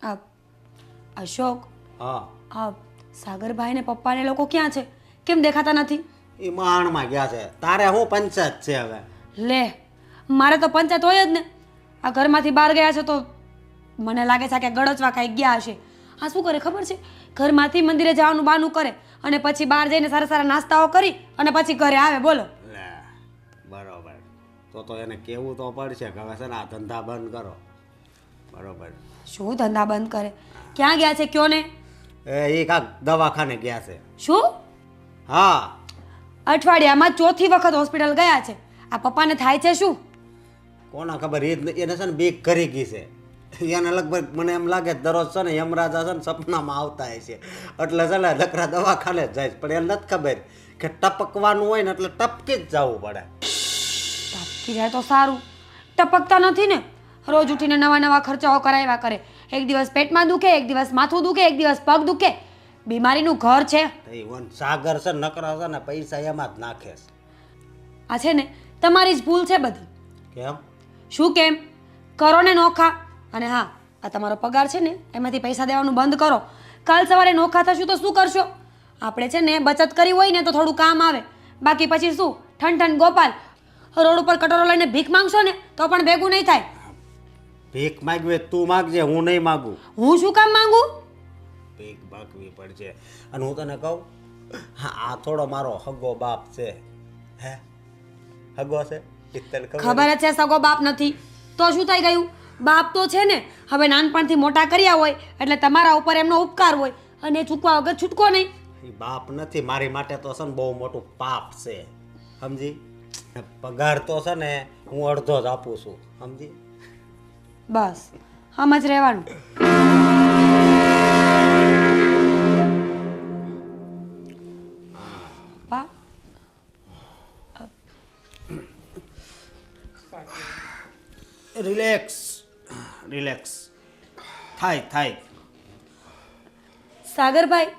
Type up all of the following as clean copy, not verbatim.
આ અશોક, હા આ સાગરભાઈ ને પપ્પા ને લોકો ક્યાં છે? કેમ દેખાતા નથી? એ માણમાં ગયા છે. તારે શું પંચાયત છે હવે? લે, મારે તો પંચાયત હોય જ ને. આ ઘરમાંથી બહાર ગયા છે તો મને લાગે છે કે ગળચવા કાંઈ ગયા હશે. આ શું કરે ખબર છે? ઘરમાંથી મંદિરે જવાનું બહાનું કરે અને પછી બહાર જઈને સારા સારા નાસ્તાઓ કરી અને પછી ઘરે આવે. બોલો. લે બરોબર. તો એને કેવું તો પડશે કે હવે છે ને આ ધંધા બંધ કરો. બરોબર. શું ધંધા બંધ કરે? ક્યાં ગયા છે કયો ને? એ કાંક દવાખાને ગયા છે. શું? હા અઠવાડિયામાં ચોથી વખત હોસ્પિટલ ગયા છે. આ પપ્પાને થાય છે શું? કોના ખબર, એને છે ને બીક કરી ગઈ છે. એને લગભગ મને એમ લાગે દરરોજ છે ને યમરાજા છે ને સપનામાં આવતા હશે. એટલે છે ને લકડા દવાખાને જ જાય છે. પણ એને નથી ખબર કે ટપકવાનું હોય ને એટલે ટપકી જ જવું પડે. ટપકી જાય તો સારું. ટપકતા નથી ને. રોજ ઉઠીને નવા નવા ખર્ચાઓ કરાવ્યા કરે. એક દિવસ પેટમાં દુખે, એક દિવસ માથું દુખે, એક દિવસ પગ દુખે. બીમારીનું ઘર છે. એ સાગર છે નકરા છે ને પૈસા એમાં જ નાખે છે. આ છે ને તમારી જ ભૂલ છે બધી. કેમ? શું કેમ? કરો ને નોખા. અને હા, આ તમારો પગાર છે ને એમાંથી પૈસા દેવાનું બંધ કરો. કાલ સવારે નોખા થશું તો શું કરશો? આપણે છે ને બચત કરી હોય ને તો થોડું કામ આવે. બાકી પછી શું ઠન ગોપાલ રોડ ઉપર કટોરો લઈને ભીખ માંગશો ને તો પણ ભેગું નહીં થાય. ભીખ માગવી તું માગજે, હું નહીં માગું. હું શું કામ માંગુ? ભીખ માગવી પડશે. અને હું તને કહું, હા આ થોડો મારો હગો બાપ છે. હે હગો છે? તને ખબર જ છે સગો બાપ નથી તો શું થઈ ગયું? બાપ તો છે ને. હવે નાનપણથી મોટા કર્યા હોય એટલે તમારા ઉપર એમનો ઉપકાર હોય અને ચૂકવા વગર છૂટકો નહીં. એ બાપ નથી, મારી માટે તો છે ને બહુ મોટું પાપ છે. સમજી? પગાર તો છે ને હું અડધો જ આપું છું. સમજી? બસ આમ જ રહેવાનું. પા રિલેક્સ રિલેક્સ થાય. સાગરભાઈ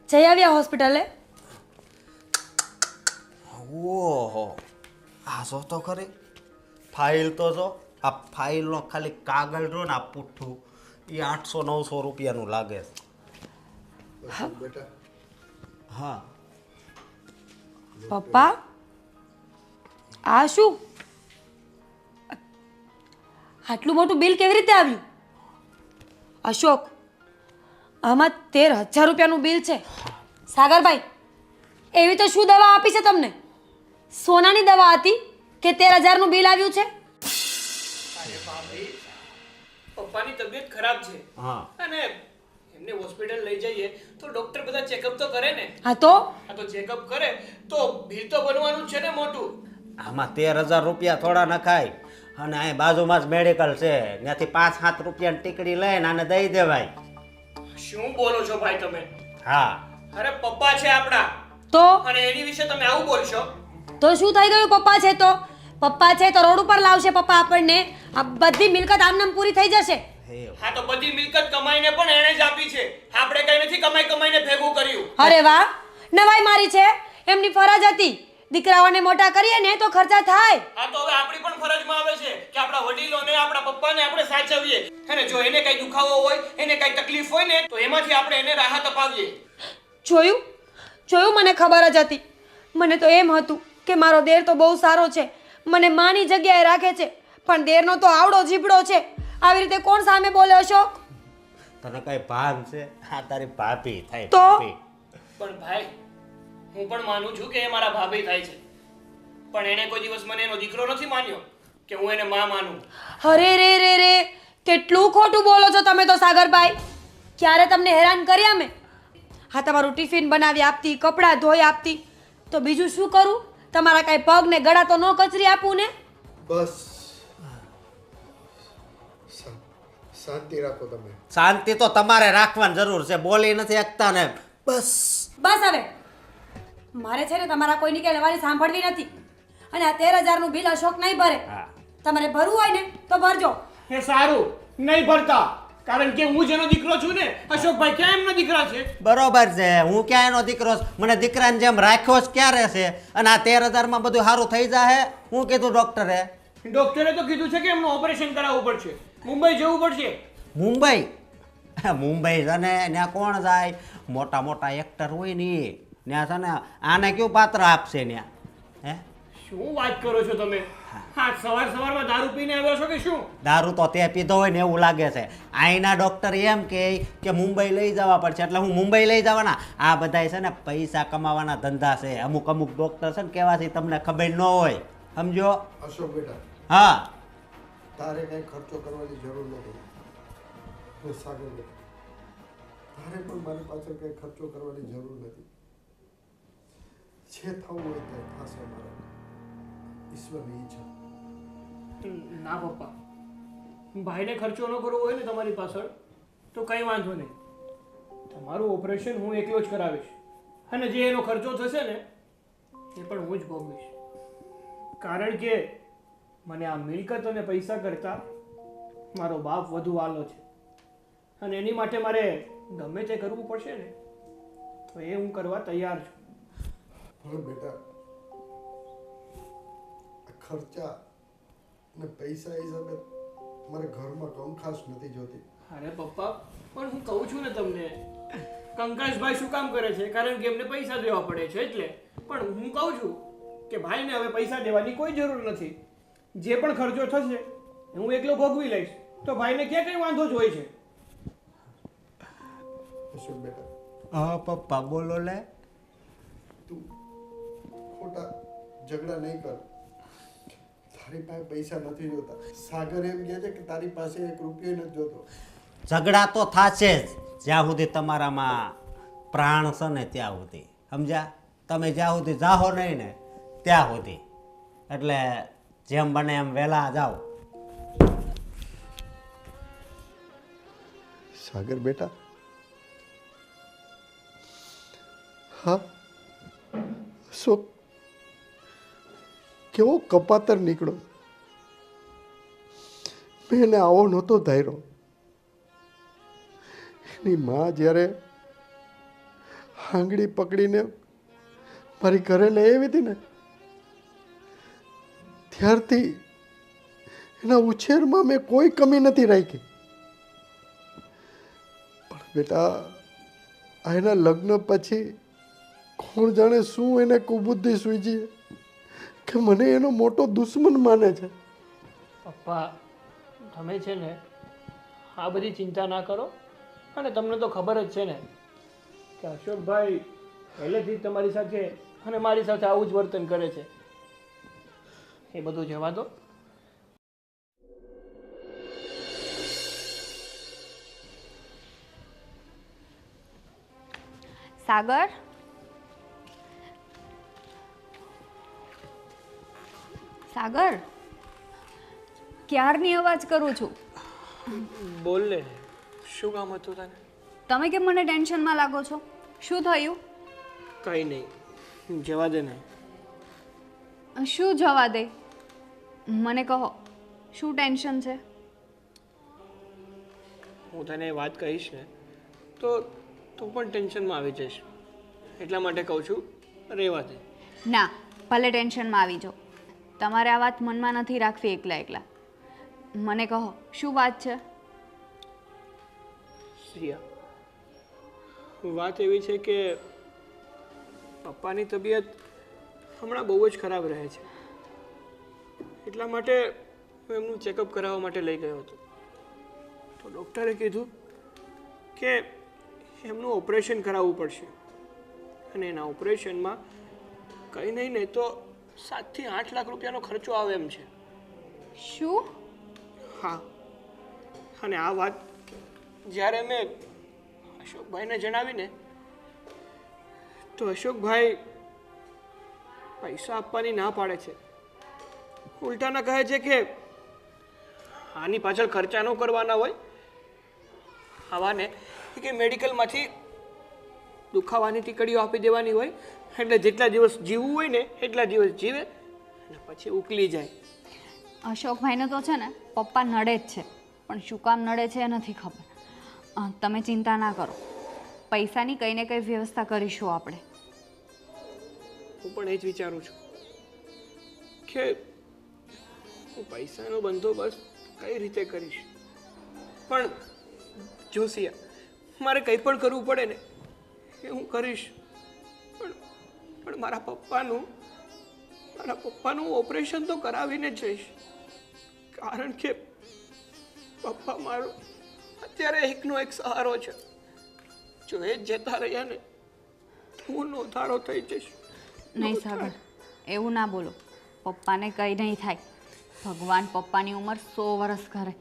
જઈ આવ્યા હોસ્પિટલે? ઓહો, આ જો તો ખરી ફાઇલ તો જો. આ ફાઇલનો ખાલી કાગળ જો ને આ પુઠ્ઠું એ 800-900 રૂપિયાનું લાગે છે. હા પપ્પા આ શું? આટલું મોટું બિલ કેવી રીતે આવ્યું? અશોક, આમાં 13,000 રૂપિયાનું બિલ છે. સાગરભાઈ એવી તો શું દવા આપી છે તમને? સોનાની દવા હતી કે 13,000નું બિલ આવ્યું છે? પપ્પાની તબિયત ખરાબ છે. હા અને એમને હોસ્પિટલ લઈ જઈએ તો ડોક્ટર બધા ચેકઅપ તો કરે ને. હા તો ચેકઅપ કરે તો બિલ તો બનવાનું જ છે ને મોટું. આમાં 13,000 રૂપિયા થોડા નખાય. અને અહીં બાજુમાં જ મેડિકલ છે, ત્યાંથી 5-7 રૂપિયાની ટીકડી લઈને આને દઈ દેવાય. શું બોલો છો ભાઈ તમે? હા અરે પપ્પા છે આપણા તો અને એની વિશે તમે આવું બોલશો? તો શું થઈ ગયું? પપ્પા છે તો પપ્પા છે તો રોડ ઉપર લાવશે પપ્પા આપણને. આ બધી મિલકત આમનામ પૂરી થઈ જશે. હા તો બધી મિલકત કમાઈને પણ એણે જ આપી છે. આપણે કઈ નથી કમાઈને ભેગું કર્યું. અરે વાહ, નવાઈ મારી છે. એમની ફરજ હતી. દીકરાઓને મોટા કરીએ ને તો ખર્ચા થાય. હા તો હવે આપણી પણ ફરજમાં આવે છે કે આપણા વડીલોને આપણા પપ્પાને આપણે સાચવીએ. અને જો એને કઈ દુખાવો હોય, એને કઈ તકલીફ હોય ને તો એમાંથી આપણે એને રાહત અપાવીએ. જોયું મને ખબર જ હતી. મને તો એમ હતું કે મારો દેર તો બહુ સારો છે, મને માની જગ્યાએ રાખે છે, પણ દેરનો તો આવડો જીબડો છે. આવી રીતે કોણ સામે બોલે અશોક? તને કઈ ભાન છે? હા તારી ભાભી થાય. તો? ભાભી. પણ ભાઈ હું પણ માનું છું કે એ મારા ભાભી થાય છે, પણ એને કોઈ દિવસ મને એનો દીકરો નથી માન્યો કે હું એને માં માનું. અરે રે કેટલું ખોટું બોલો છો તમે તો સાગરભાઈ. ક્યારે તમને હેરાન કર્યા મેં? હા તમારું ટિફિન બનાવી આપતી, કપડાં ધોઈ આપતી, તો બીજું શું કરું? તમારા કાંઈ પગ ને ગળા તો ન કચરી આપું ને? બસ શાંતિ રાખો તમે. શાંતિ તો તમારે રાખવાની જરૂર છે. બોલી નથી શકતા ને. બસ હવે મારે છે ને તમારા કોઈની કે લેવાની સાંભળવી નથી. અને આ 13,000નું બિલ અશોક નહીં ભરે. તમારે ભરવું હોય ને તો ભરજો. એ સારું, નહીં ભરતા, કારણ કે હું જેનો દીકરો છું ને. અશોકભાઈ ક્યાં એમનો દીકરા છે? બરોબર છે, હું ક્યાં એનો દીકરો છું? મને દીકરાને જેમ રાખ્યો જ ક્યારે છે? અને આ 13,000માં બધું સારું થઈ જાય. હું કીધું ડોક્ટરે? ડોક્ટરે તો કીધું છે કે એમનું ઓપરેશન કરાવવું પડશે, મુંબઈ જવું પડશે. મુંબઈ? મુંબઈ છે ને ત્યાં કોણ જાય? મોટા મોટા એક્ટર હોય ને એ ત્યાં છે ને આને કયું પાત્ર આપશે ત્યાં? હે શું વાત કરો છો તમે? હા, સવારમાં દારૂ પીને આવ્યો છો કે શું? દારૂ તો તે પીધો હોય ને એવું લાગે છે. અહીંના ડૉક્ટર એમ કે મુંબઈ લઈ જવા પડશે, એટલે હું મુંબઈ લઈ જવાના. આ બધાય છે ને પૈસા કમાવાના ધંધા છે. અમુક ડૉક્ટર છે ને કેવાથી તમને ખબર ન હોય, સમજો? અશોક બેટા, હા, તારે કઈ ખર્ચો કરવાની જરૂર નથી. અને સાગર બેટા, તારે પણ મારી પાછળ કઈ ખર્ચો કરવાની જરૂર નથી. જે થવું હોય તે થશે મારા ઈશ્વરની ઈચ્છા. ના પપ્પા, ભાઈને ખર્ચો ન કરવો હોય ને તમારી પાછળ તો કંઈ વાંધો નહીં. તમારું ઓપરેશન હું એકલો જ કરાવીશ, અને જે એનો ખર્ચો થશે ને એ પણ હું જ ભોગવીશ. કારણ કે મને આ મિલકત અને પૈસા કરતાં મારો બાપ વધુ વાલો છે, અને એની માટે મારે ગમે તે કરવું પડશે ને તો એ હું કરવા તૈયાર છું. પણ બેટા, ખર્ચા ને પૈસા હિસાબે મારે ઘરમાં કંકાસ નથી જોતી. અરે પપ્પા, પણ હું કહું છું ને તમને, કંકાસભાઈ શું કામ કરે છે? કારણ કે એમને પૈસા દેવા પડે છે એટલે. પણ હું કહું છું કે ભાઈને હવે પૈસા દેવાની કોઈ જરૂર નથી. જે પણ ખર્ચો થશે હું એકલો ભોગવી લઈશ, તો ભાઈને ક્યાં કઈ વાંધો જ હોય છે. અશોક બેટા, હા પપ્પા બોલો લે. તું ખોટા ઝઘડા નહીં કર. તારી પાસે પૈસા નથી જોતા. સાગર એમ કહે છે કે તારી પાસે 1 રૂપિયો નથી જોતો. ઝઘડા તો થશે જ જ્યાં સુધી તમારામાં પ્રાણ છે ને ત્યાં સુધી, સમજ્યા? તમે જ્યાં સુધી જાઓ નહીં ને ત્યાં સુધી. એટલે જેમ બને એમ વહેલા જાઓ. સાગર બેટા, હા, અશોક કેવો કપાતર નીકળો. મેં એને આવો નહોતો ધાર્યો. એની માં જ્યારે આંગળી પકડીને મારી ઘરે લઈ આવી હતી ને, ત્યારથી એના ઉછેરમાં મેં કોઈ કમી નથી રાખી. પણ બેટા, આ એના લગ્ન પછી કોણ જાણે શું એને કુબુદ્ધિ સૂઝી કે મને એનો મોટો દુશ્મન માને છે. પપ્પા, તમે છે ને આ બધી ચિંતા ના કરો. અને તમને તો ખબર જ છે ને કે અશોકભાઈ પહેલેથી જ તમારી સાથે અને મારી સાથે આવું જ વર્તન કરે છે. એ બધું જવા દો. સાગર, સાગર, ક્યારની અવાજ કરું છું. બોલ ને, શું કામ હતું તને? તમે કેમ મને ટેન્શનમાં લાગો છો? શું થયું? કંઈ નહીં, જવા દે ને. શું જવા દે? મને કહો, શું ટેન્શન છે? હું તને વાત કહીશ ને તો તું પણ ટેન્શનમાં આવી જઈશ. એટલા માટે કહું છું, રહેવા દે. ના, ભલે ટેન્શનમાં આવી જાઓ, તમારે આ વાત મનમાં નથી રાખવી એકલા એકલા. મને કહો, શું વાત છે? સિયા, વાત એવી છે કે પપ્પાની તબિયત હમણાં બહુ જ ખરાબ રહે છે. એટલા માટે હું એમનું ચેકઅપ કરાવવા માટે લઈ ગયો હતો. તો ડૉક્ટરે કીધું કે એમનું ઓપરેશન કરાવવું પડશે, અને એના ઓપરેશનમાં કંઈ નહીં ને તો 7 થી 8 લાખ રૂપિયાનો ખર્ચો આવે એમ છે. શું? હા, અને આ વાત જ્યારે મેં અશોકભાઈને જણાવીને તો અશોકભાઈ પૈસા આપવાની ના પાડે છે. ઉલટાના કહે છે કે આની પાછળ ખર્ચા ન કરવાના હોય, આવાને કે મેડિકલમાંથી દુખાવાની ટીકડીઓ આપી દેવાની હોય, એટલે જેટલા દિવસ જીવવું હોય ને એટલા દિવસ જીવે અને પછી ઉકલી જાય. અશોકભાઈને તો છે ને પપ્પા નડે જ છે, પણ શું કામ નડે છે એ નથી ખબર. તમે ચિંતા ના કરો, પૈસાની કંઈ ને કંઈ વ્યવસ્થા કરીશું આપણે. હું પણ એ જ વિચારું છું કે હું પૈસાનો બંદોબસ્ત કઈ રીતે કરીશ. પણ જોશિયા, મારે કંઈ પણ કરવું પડે ને એ હું કરીશ, પણ મારા પપ્પાનું ઓપરેશન તો કરાવીને જ જઈશ, કારણ કે પપ્પા મારો અત્યારે એકનો એક સહારો છે. જો એ જ જતા રહ્યા ને હું નોંધારો થઈ જઈશ. નહીં સાગર, એવું ના બોલો. પપ્પાને કંઈ નહીં થાય. ભગવાન પપ્પાની ઉંમર 100 વર્ષ કરે.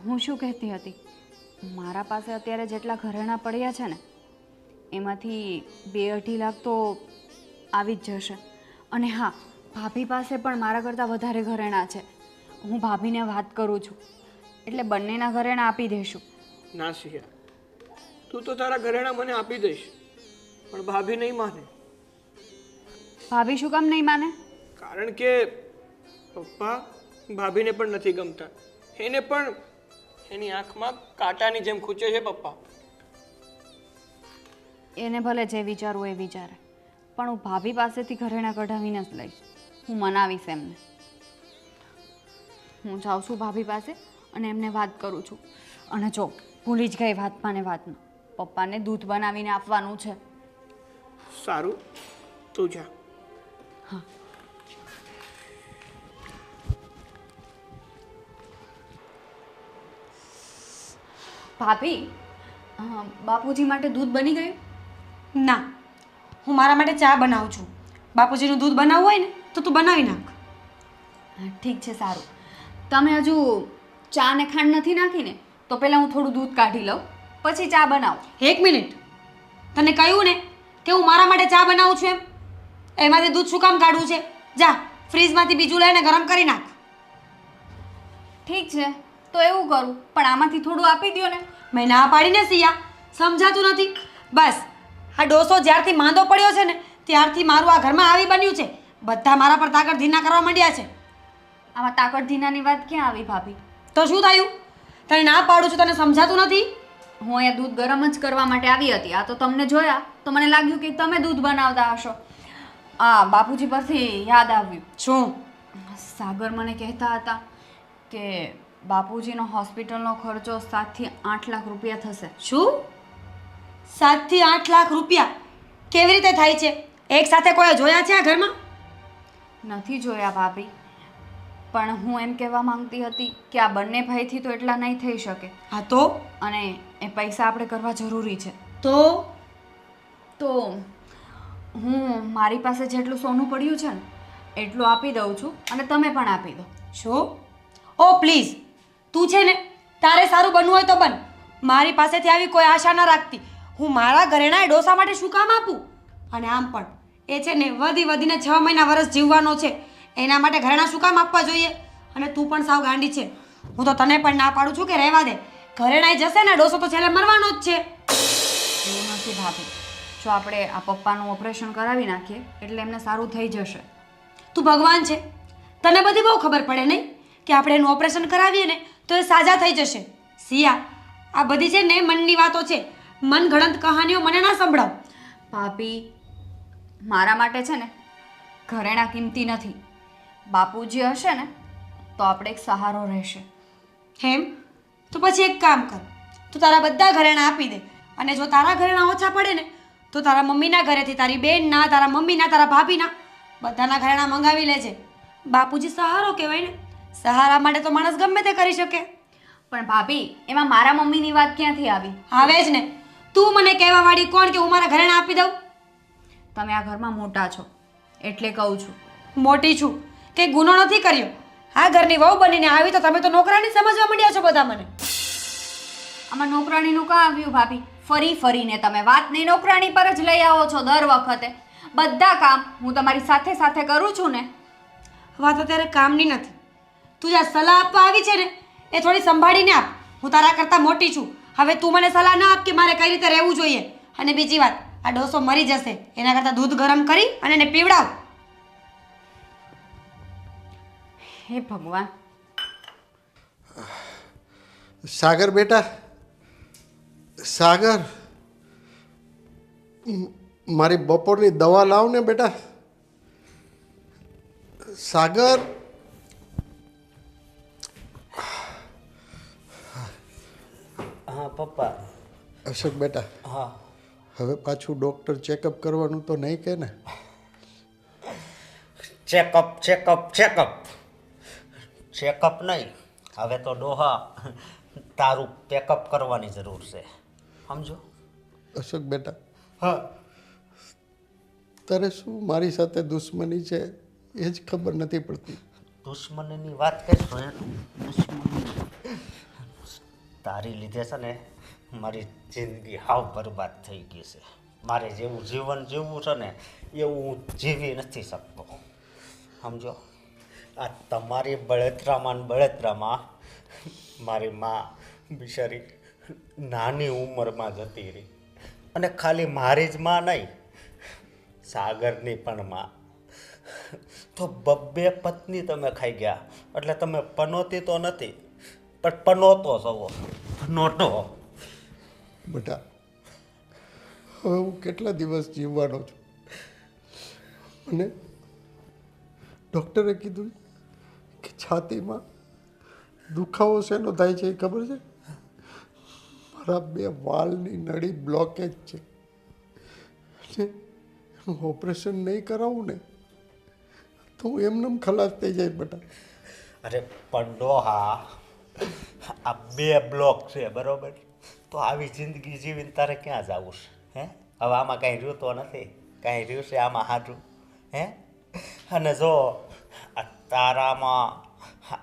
હું શું કહેતી હતી, મારા પાસે અત્યારે જેટલા ઘરેણાં પડ્યા છે ને એમાંથી 2-2.5 લાખ તો આવી જ જશે. અને હા, ભાભી પાસે પણ મારા કરતાં વધારે ઘરેણાં છે. હું ભાભીને વાત કરું છું એટલે બંનેના ઘરેણાં આપી દઈશું. ના સિયા, તું તો તારા ઘરેણાં મને આપી દઈશ, પણ ભાભી નહીં માને. ભાભી શું કામ નહીં માને? કારણ કે પપ્પા ભાભીને પણ નથી ગમતા. એને પણ એની આંખમાં કાંટાની જેમ ખૂંચે છે પપ્પા. એને ભલે જે વિચારવું એ વિચારે, પણ હું ભાભી પાસેથી ઘરેણાં કઢાવીને જ લઈશ. હું મનાવીશ એમને. હું જાઉં છું ભાભી પાસે અને એમને વાત કરું છું. અને જો ભૂલી જ ગઈ વાતમાં ને વાતમાં, પપ્પાને દૂધ બનાવીને આપવાનું છે. સારું, તું જા. હા. ભાભી, બાપુજી માટે દૂધ બની ગયું? ના, હું મારા માટે ચા બનાવું છું. બાપુજીનું દૂધ બનાવવું હોય ને તો તું બનાવી નાખ. હા, ઠીક છે, સારું. તમે હજુ ચા ને ખાંડ નથી નાખીને તો પહેલાં હું થોડું દૂધ કાઢી લઉં, પછી ચા બનાવું. 1 મિનિટ, તને કહ્યું ને કે હું મારા માટે ચા બનાવું છું એમ? એમાંથી દૂધ શું કામ કાઢવું છે? જા ફ્રીજમાંથી બીજું લઈને ગરમ કરી નાખ. ઠીક છે, તો એવું કરું, પણ આમાંથી થોડું આપી દો ને. મેં ના પાડીને સિયા, સમજાતું નથી. બસ આ ડોસો જ્યારથી માંદો પડ્યો છે ને ત્યારથી મારું આ ઘરમાં આવી બન્યું છે. બધા મારા પર તાકડ ધીના કરવા માંડ્યા છે. આમાં તાકડ ધીનાની વાત ક્યાં આવી ભાભી? તો શું થયું? તને ના પાડું છું, તને સમજાતું નથી? હું અહીંયા દૂધ ગરમ જ કરવા માટે આવી હતી. આ તો તમને જોયા તો મને લાગ્યું કે તમે દૂધ બનાવતા હશો. બાપુજી પરથી યાદ આવ્યું. શું? સાગર મને કહેતા હતા કે બાપુજીનો હોસ્પિટલનો ખર્ચો 7 થી 8 લાખ રૂપિયા થશે. શું? 7 થી 8 લાખ રૂપિયા કેવી રીતે થાય છે? એક સાથે કોઈ જોયા છે આ ઘરમાં? નથી જોયા ભાભી, પણ હું એમ કહેવા માંગતી હતી કે આ બંને ભાઈથી તો એટલા નહીં થઈ શકે. હા તો? અને એ પૈસા આપણે કરવા જરૂરી છે. તો હું મારી પાસે જેટલું સોનું પડ્યું છે ને એટલું આપી દઉં છું અને તમે પણ આપી દો. શું? ઓ પ્લીઝ, તું છે ને તારે સારું બનવું હોય તો બન. મારી પાસેથી આવી કોઈ આશા ના રાખતી. હું મારા ઘરેણા એ ડોસા માટે શું કામ આપું? અને આમ પણ એ છે ને વધીને 6 મહિના વર્ષ જીવવાનો છે. એના માટે ઘરેણા શું કામ આપવા જોઈએ? અને તું પણ સાવ ગાંડી છે. હું તો તને પણ ના પાડું છું કે રહેવા દે. ઘરેણાઈ જશે ને ડોસો તો છેલ્લે મરવાનો જ છે. એવું નથી ભાભી, જો આપણે આ પપ્પાનું ઓપરેશન કરાવી નાખીએ એટલે એમને સારું થઈ જશે. તું ભગવાન છે, તને બધી બહુ ખબર પડે નહીં કે આપણે એનું ઓપરેશન કરાવીએ ને તો એ સાજા થઈ જશે. સિયા, આ બધી છે ને મનની વાતો છે. મનગણત કહાનીઓ મને ના સંભળાવ. ભાભી, મારા માટે છે ને ઘરેણા કિંમતી નથી. બાપુજી હશે ને તો આપણે એક સહારો રહેશે. હેમ, તો પછી એક કામ કર, તું તારા બધા ઘરેણાં આપી દે. અને જો તારા ઘરેણાં ઓછા પડે ને તો તારા મમ્મીના ઘરેથી, તારી બેનના, તારા મમ્મીના, તારા ભાભીના બધાના ઘરેણાં મંગાવી લેજે. બાપુજી સહારો કહેવાય ને. સહારા માટે તો માણસ ગમે તે કરી શકે. પણ ભાભી, એમાં મારા મમ્મીની વાત ક્યાંથી આવી? આવે જ ને. તું મને કહેવા વાળી કોણ કે હું મારા ઘરેણાં આપી દઉં? તમે આ ઘરમાં મોટા છો એટલે કહું છું. મોટી છું કે ગુનો નથી કર્યો. આ ઘરની વહુ બનીને આવી તો તમે તો નોકરાની સમજવા માંડ્યા છો બધા મને. આમાં નોકરાણીનું કાં આવ્યું ભાભી? ફરીને તમે વાતને નોકરાણી પર જ લઈ આવો છો દર વખતે. બધા કામ હું તમારી સાથે સાથે કરું છું ને. વાત અત્યારે કામની નથી. તું જ્યાં સલાહ આપવા આવી છે ને એ થોડી સંભાળીને આપ. હું તારા કરતાં મોટી છું. હવે તું મને સલાહ ના આપ કે મારે કઈ રીતે રહેવું જોઈએ. અને બીજી વાત, આ ડોસો મરી જશે એના કરતાં દૂધ ગરમ કરી અને એને પીવડાવ. હે ભગવાન. સાગર બેટા, સાગર, મારી બપોરની દવા લાવ ને બેટા. સાગર, હા પપ્પા, અશોક બેટા, હા હવે પાછું ડૉક્ટર ચેકઅપ કરવાનું તો નહીં કે ને? ચેકઅપ ચેકઅપ ચેકઅપ ચેકઅપ નહીં, હવે તો ડોહા તારું પેકઅપ કરવાની જરૂર છે, સમજો? અશોક બેટા, હા તારે શું મારી સાથે દુશ્મની છે એ જ ખબર નથી પડતી. દુશ્મનીની વાત કરશો દુશ્મની તારી લીધે છે ને મારી જિંદગી હાવ બરબાદ થઈ ગઈ છે. મારે જેવું જીવન જીવવું છે ને એવું હું જીવી નથી શકતો, સમજો? આ તમારી બળતરામાં મારી માં બિચારી નાની ઉંમરમાં જતી રહી, અને ખાલી મારી જ માં નહીં, સાગરની પણ માં. તો બબ્બે પત્ની તમે ખાઈ ગયા, એટલે તમે પનોતી તો નથી પણ પનોતો છો, પનોટો. બેટા, હવે હું કેટલા દિવસ જીવવાનો છું? મને ડૉક્ટરે કીધું કે છાતીમાં દુખાવો શેનો થાય છે એ ખબર છે? મારા 2 વાલની નળી બ્લોકેજ છે. ઓપરેશન નહીં કરાવું ને તો હું એમનેમ ખલાસ થઈ જાય બેટા. અરે પણ ડોહા, આ 2 બ્લોક છે બરોબર, તો આવી જિંદગી જીવીને તારે ક્યાં જવું છે? હે, હવે આમાં કાંઈ રહ્યું તો નથી, કાંઈ રહ્યું છે આમાં હાજું? હે, અને જો આ તારામાં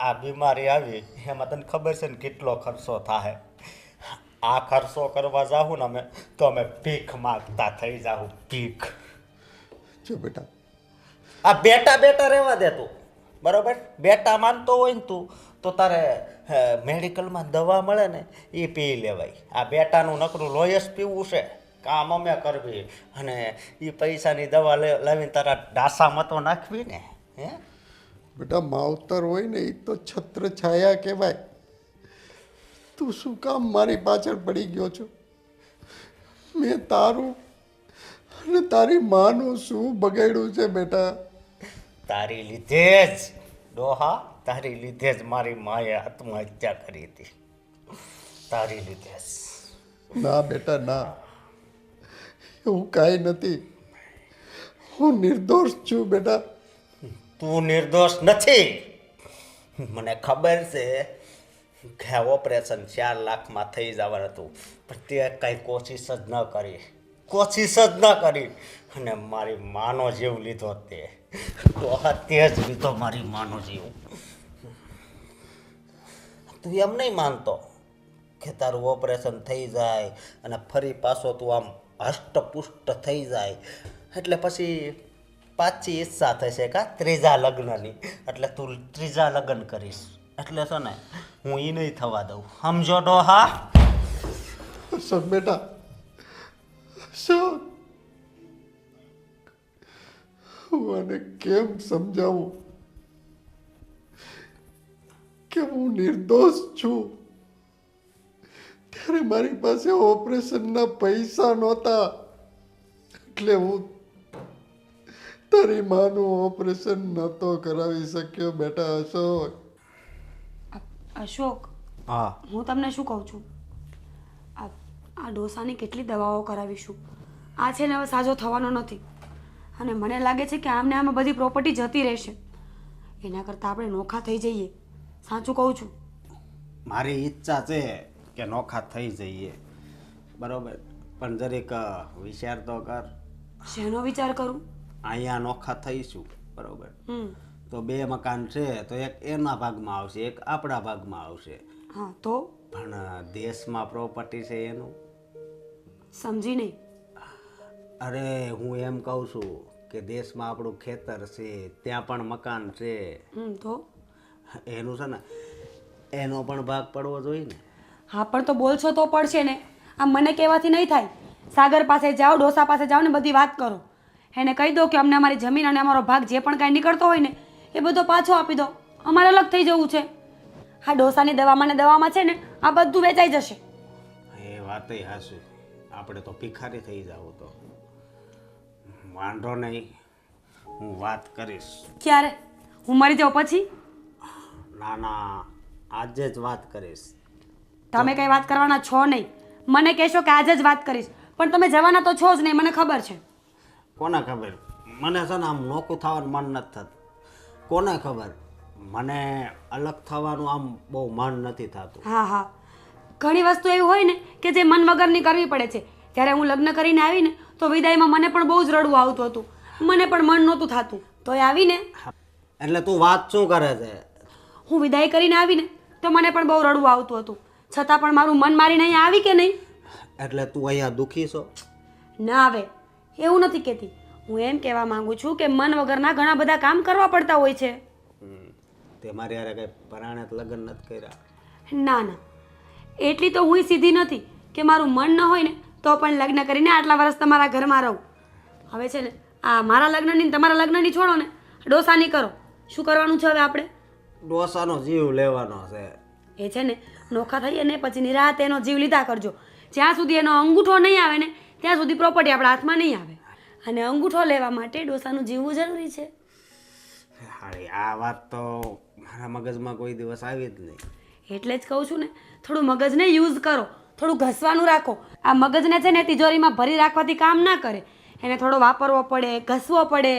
આ બીમારી આવી એમાં તને ખબર છે ને કેટલો ખર્ચો થાય? આ ખર્ચો કરવા જાઉં ને તો અમે ભીખ માગતા થઈ જાઉં, ભીખ. જો બેટા, આ બેટા રહેવા દે તું, બરોબર? બેટા માનતો હોય ને તું તો તારે મેડિકલમાં દવા મળે ને એ પી લેવાય. આ બેટાનું નકરું લોહી જ પીવું છે, કામ અમે કરવી, અને એ પૈસાની દવા લાવીને તારા ડાસામાં તો નાખવી ને. હે બેટા, માવતર હોય ને એ તો છત્ર છાયા કહેવાય. તું શું કામ મારી પાછળ પડી ગયો છો? મેં તારું અને તારી માનું શું બગાડ્યું છે બેટા? તારી લીધે જ ડોહા, તારી લીધે જ મારી માએ આત્મહત્યા કરી હતી, તારી લીધે જ. ના બેટા ના, એવું કાંઈ નથી. હું નિર્દોષ છું બેટા. તું નિર્દોષ નથી, મને ખબર છે કે ઓપરેશન 4 લાખમાં થઈ જવાનું હતું, પણ તે કાંઈ કોશિશ જ ન કરી, અને મારી માનો જીવ લીધો. તે જ લીધો મારી માનો જીવ. તું એમ નહીં માનતો કે તારું ઓપરેશન થઈ જાય અને ફરી પાછો તું આમ હષ્ટપુષ્ટ થઈ જાય એટલે પછી પાછી ઈચ્છા થશે કા 3જા લગ્નની, એટલે તું 3જા લગ્ન કરીશ. એટલે છે ને હું એ નહીં થવા દઉં, સમજો ડોહા? અશોક બેટા, અશોક, હું આને કેમ સમજાવું કે હું નિર્દોષ છું? ત્યારે મારી પાસે ઓપરેશનના પૈસા નહોતા, એટલે હું તારી માનું ઓપરેશન નહોતો કરાવી શક્યો બેટા. અશોક, અશોક, હા હું તમને શું કહું છું, આ ડોસાની કેટલી દવાઓ કરાવીશું, આ છે ને હવે સાજો થવાનો નથી, અને મને લાગે છે કે આમને આમાં બધી પ્રોપર્ટી જતી રહેશે. એના કરતાં આપણે નોખા થઈ જઈએ. સાચું કહું છું? મારી ઈચ્છા છે કે નોખા થઈ જઈએ, બરોબર, પણ જરીક વિચાર તો કર. શેનો વિચાર કરું? અહીંયા નોખા થઈશું, બરોબર, તો 2 મકાન છે, તો એક એના ભાગમાં આવશે, એક આપણા ભાગમાં આવશે. હા તો પણ દેશમાં પ્રોપર્ટી છે એનું સમજી નહીં. અરે હું એમ કહું છું કે દેશમાં આપણું ખેતર છે, ત્યાં પણ મકાન છે, તો એનું છે ને એનો પણ ભાગ પડવો જોઈએ ને. હા પણ તો બોલશો તો પડશે ને. આ મને કહેવાથી નહીં થાય. સાગર પાસે જાઓ, ડોસા પાસે જાઓ ને બધી વાત કરો. એને કહી દો કે અમને અમારી જમીન અને અમારો ભાગ જે પણ કાંઈ નીકળતો હોય ને એ બધો પાછો આપી દો, અમારે અલગ થઈ જવું છે. આ ડોસાની દવામાં ને દવામાં છે ને આ બધું વેચાઈ જશે. એ વાતય હાચી, આપણે તો ભિખારી થઈ જાવ તો વાંધો નહીં, હું વાત કરીશ. ક્યારે? હું મરી જાઉં પછી? ના ના, આજે જ વાત કરીશ. તમે કંઈ વાત કરવાના છો નહીં. મને કહેશો કે આજે જ વાત કરીશ, પણ તમે જવાના તો છો જ નહીં, મને ખબર છે. કોને ખબર? મને છે ને આમ નોખું થવાનું મન નથી થતું. કોને ખબર? મને અલગ થવાનું આમ બહુ મન નથી થતું. હા હા, ઘણી વસ્તુ એવી હોય ને કે જે મન વગરની કરવી પડે છે. જ્યારે હું લગ્ન કરીને આવીને તો વિદાયમાં મને પણ બહુ જ રડવું આવતું હતું, મને પણ મન નહોતું થતું. તોય આવીને એટલે તું વાત શું કરે છે? હું વિદાય કરીને આવીને તો મને પણ બહુ રડવું આવતું હતું, છતાં પણ મારું મન મારીને અહીંયા આવી કે નહીં? એટલે તું અહીંયા દુખી છો? ના આવે એવું નથી કહેતી. હું એમ કહેવા માંગુ છું કે મન વગરના ઘણા બધા કામ કરવા પડતા હોય છે. તે મારી યારે કઈ પરાણે લગ્ન નથી કર્યા? ના ના, એટલી તો હું સીધી નથી કે મારું મન ન હોય ને તો પણ લગ્ન કરીને આટલા વર્ષ તમારા ઘરમાં રહું. હવે છે ને આ મારા લગ્નની ને તમારા લગ્નની છોડો ને, ડોસાની કરો. શું કરવાનું છે હવે આપણે? ડોસાનો જીવ લેવાનો છે. એ છે ને નોખા થઈએ ને પછી નિરાતે એનો જીવ લીધા કરજો. જ્યાં સુધી એનો અંગૂઠો નહીં આવે ને ત્યાં સુધી પ્રોપર્ટી આપણા હાથમાં નહીં આવે. અને અંગૂઠો લેવા માટે ડોસાનું જીવવું જરૂરી છે. હારી, આ વાત તો મારા મગજમાં કોઈ દિવસ આવી જ નહીં. એટલે જ કહું છું ને, થોડું મગજને યુઝ કરો, થોડું ઘસવાનું રાખો. આ મગજને છે ને તિજોરીમાં ભરી રાખવાથી કામ ના કરે, એને થોડો વાપરવો પડે, ઘસવો પડે.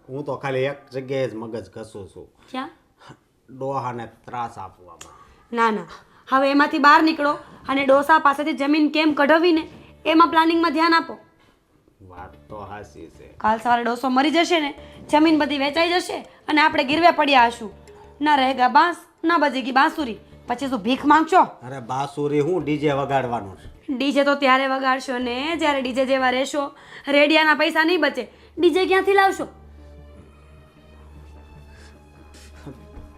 હું તો ખાલી એક જગ્યાએ જ મગજ ઘસું છું, ક્યાં? ડોહાને ત્રાસ આપવામાં. ના ના, હવે એમાંથી બહાર નીકળો અને ડોસા પાસેથી જમીન કેમ કઢાવી ને એમાં પ્લાનિંગમાં ધ્યાન આપો. વાત તો હાચી છે. કાલ સવારે ડોસો મરી જશે ને, જમીન બધી વેચાઈ જશે અને આપણે ગીરવે પડ્યા હશું. ના રહેગા બાંસ, ના બજેગી બાંસુરી. પછી શું ભીખ માંગશો? અરે બાસુરી હું ડીજે વગાડવાનું છે. ડીજે તો ત્યારે વગાડશો ને જ્યારે ડીજે જેવા રહેશો. રેડિયાના પૈસા નહીં બચે, ડીજે ક્યાંથી લાવશો?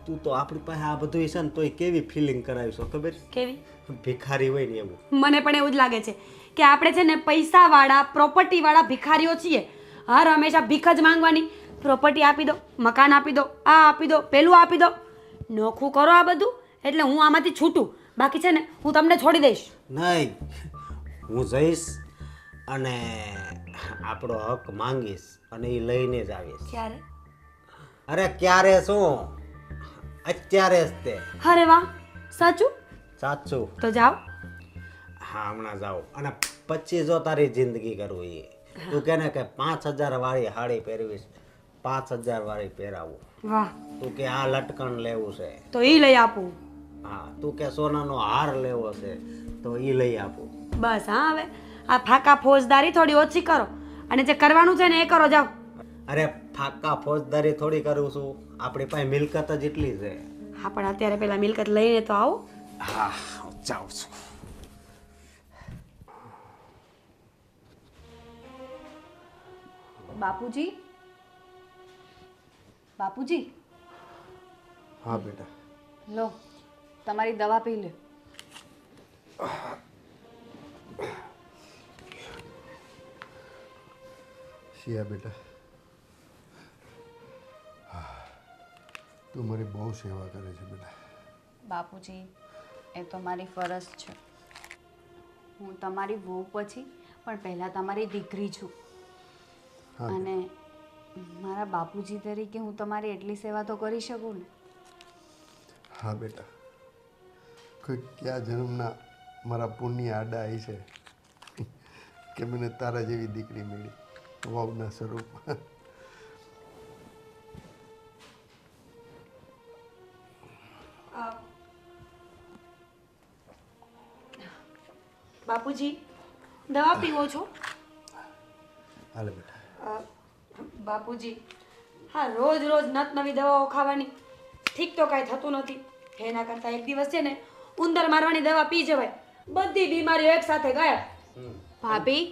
તું તો આપણી પાસે આ બધું છે ને તોય કેવી ફિલિંગ કરાવીશો ખબર? કેવી? ભિખારી હોય ને એવું. મને પણ એવું જ લાગે છે કે આપણે છે ને પૈસાવાળા, પ્રોપર્ટીવાળા ભિખારીઓ છીએ. હર હંમેશા ભીખ જ માંગવાની. પ્રોપર્ટી આપી દો, મકાન આપી દો, આ આપી દો, પેલું આપી દો. નોખું કરો આ બધું એટલે હું આમાંથી છૂટું. બાકી છે ને હું તમને છોડી દઈશ. નહીં, હું જઈશ અને આપણો હક માંગીશ અને એ લઈને જ આવીશ. ક્યારે? અરે ક્યારે શું, અત્યારે જ તે. અરે વાહ, સાચું? સાચું. તો જાઓ. હા, હમણાં જાઉં. અને પછી જો તારી જિંદગી કરવું એ તું કે ને કે 5000 વાળી સાડી પહેરવીશ, 5000 વાળી પહેરાવું. વાહ, તું કે આ લટકણ લેવું છે, તો એ લઈ આપું. હા. તું કે સોનાનો હાર લેવો છે તો એ લઈ આપું. બસ હા, હવે આ ફાકા ફોજદારી થોડી ઓછી કરો અને જે કરવાનું છે ને એ કરો. જાઓ. અરે ફાકા ફોજદારી થોડી કરું છું, આપણી પાસે મિલકત જ એટલી છે. હા, પણ અત્યારે પેલા મિલકત લઈને તો આવો. હા, જાઉં છું. બાપુજી, બાપુજી, હા બેટા. લો તમારી દવા પી લે. શિયા બેટા, તું મારી બહુ સેવા કરે છે બેટા. બાપુજી, એ તો મારી ફરજ છે. હું તમારી વહુ પછી પણ પહેલાં તમારી દીકરી છું. હા અને મારા બાપુજી તરીકે હું તમારી એટલી સેવા તો કરી શકું ને. હા બેટા, કોઈ ક્યાં જન્મના મારા પુણ્ય આડા આવી છે કે મને તારા જેવી દીકરી મળી, વહુના સ્વરૂપ. બાપુજી, દવા પીવો છો? હાલે બેટા. બાપુજી, હા, રોજ રોજ નત નવી દવાઓ ખાવાની ઠીક તો કાંઈ થતું નથી. એના કરતાં એક દિવસ છે ને ઉંદર મારવાની દવા પી જવાય, બધી બીમારીઓ એક સાથે ગયા. ભાભી,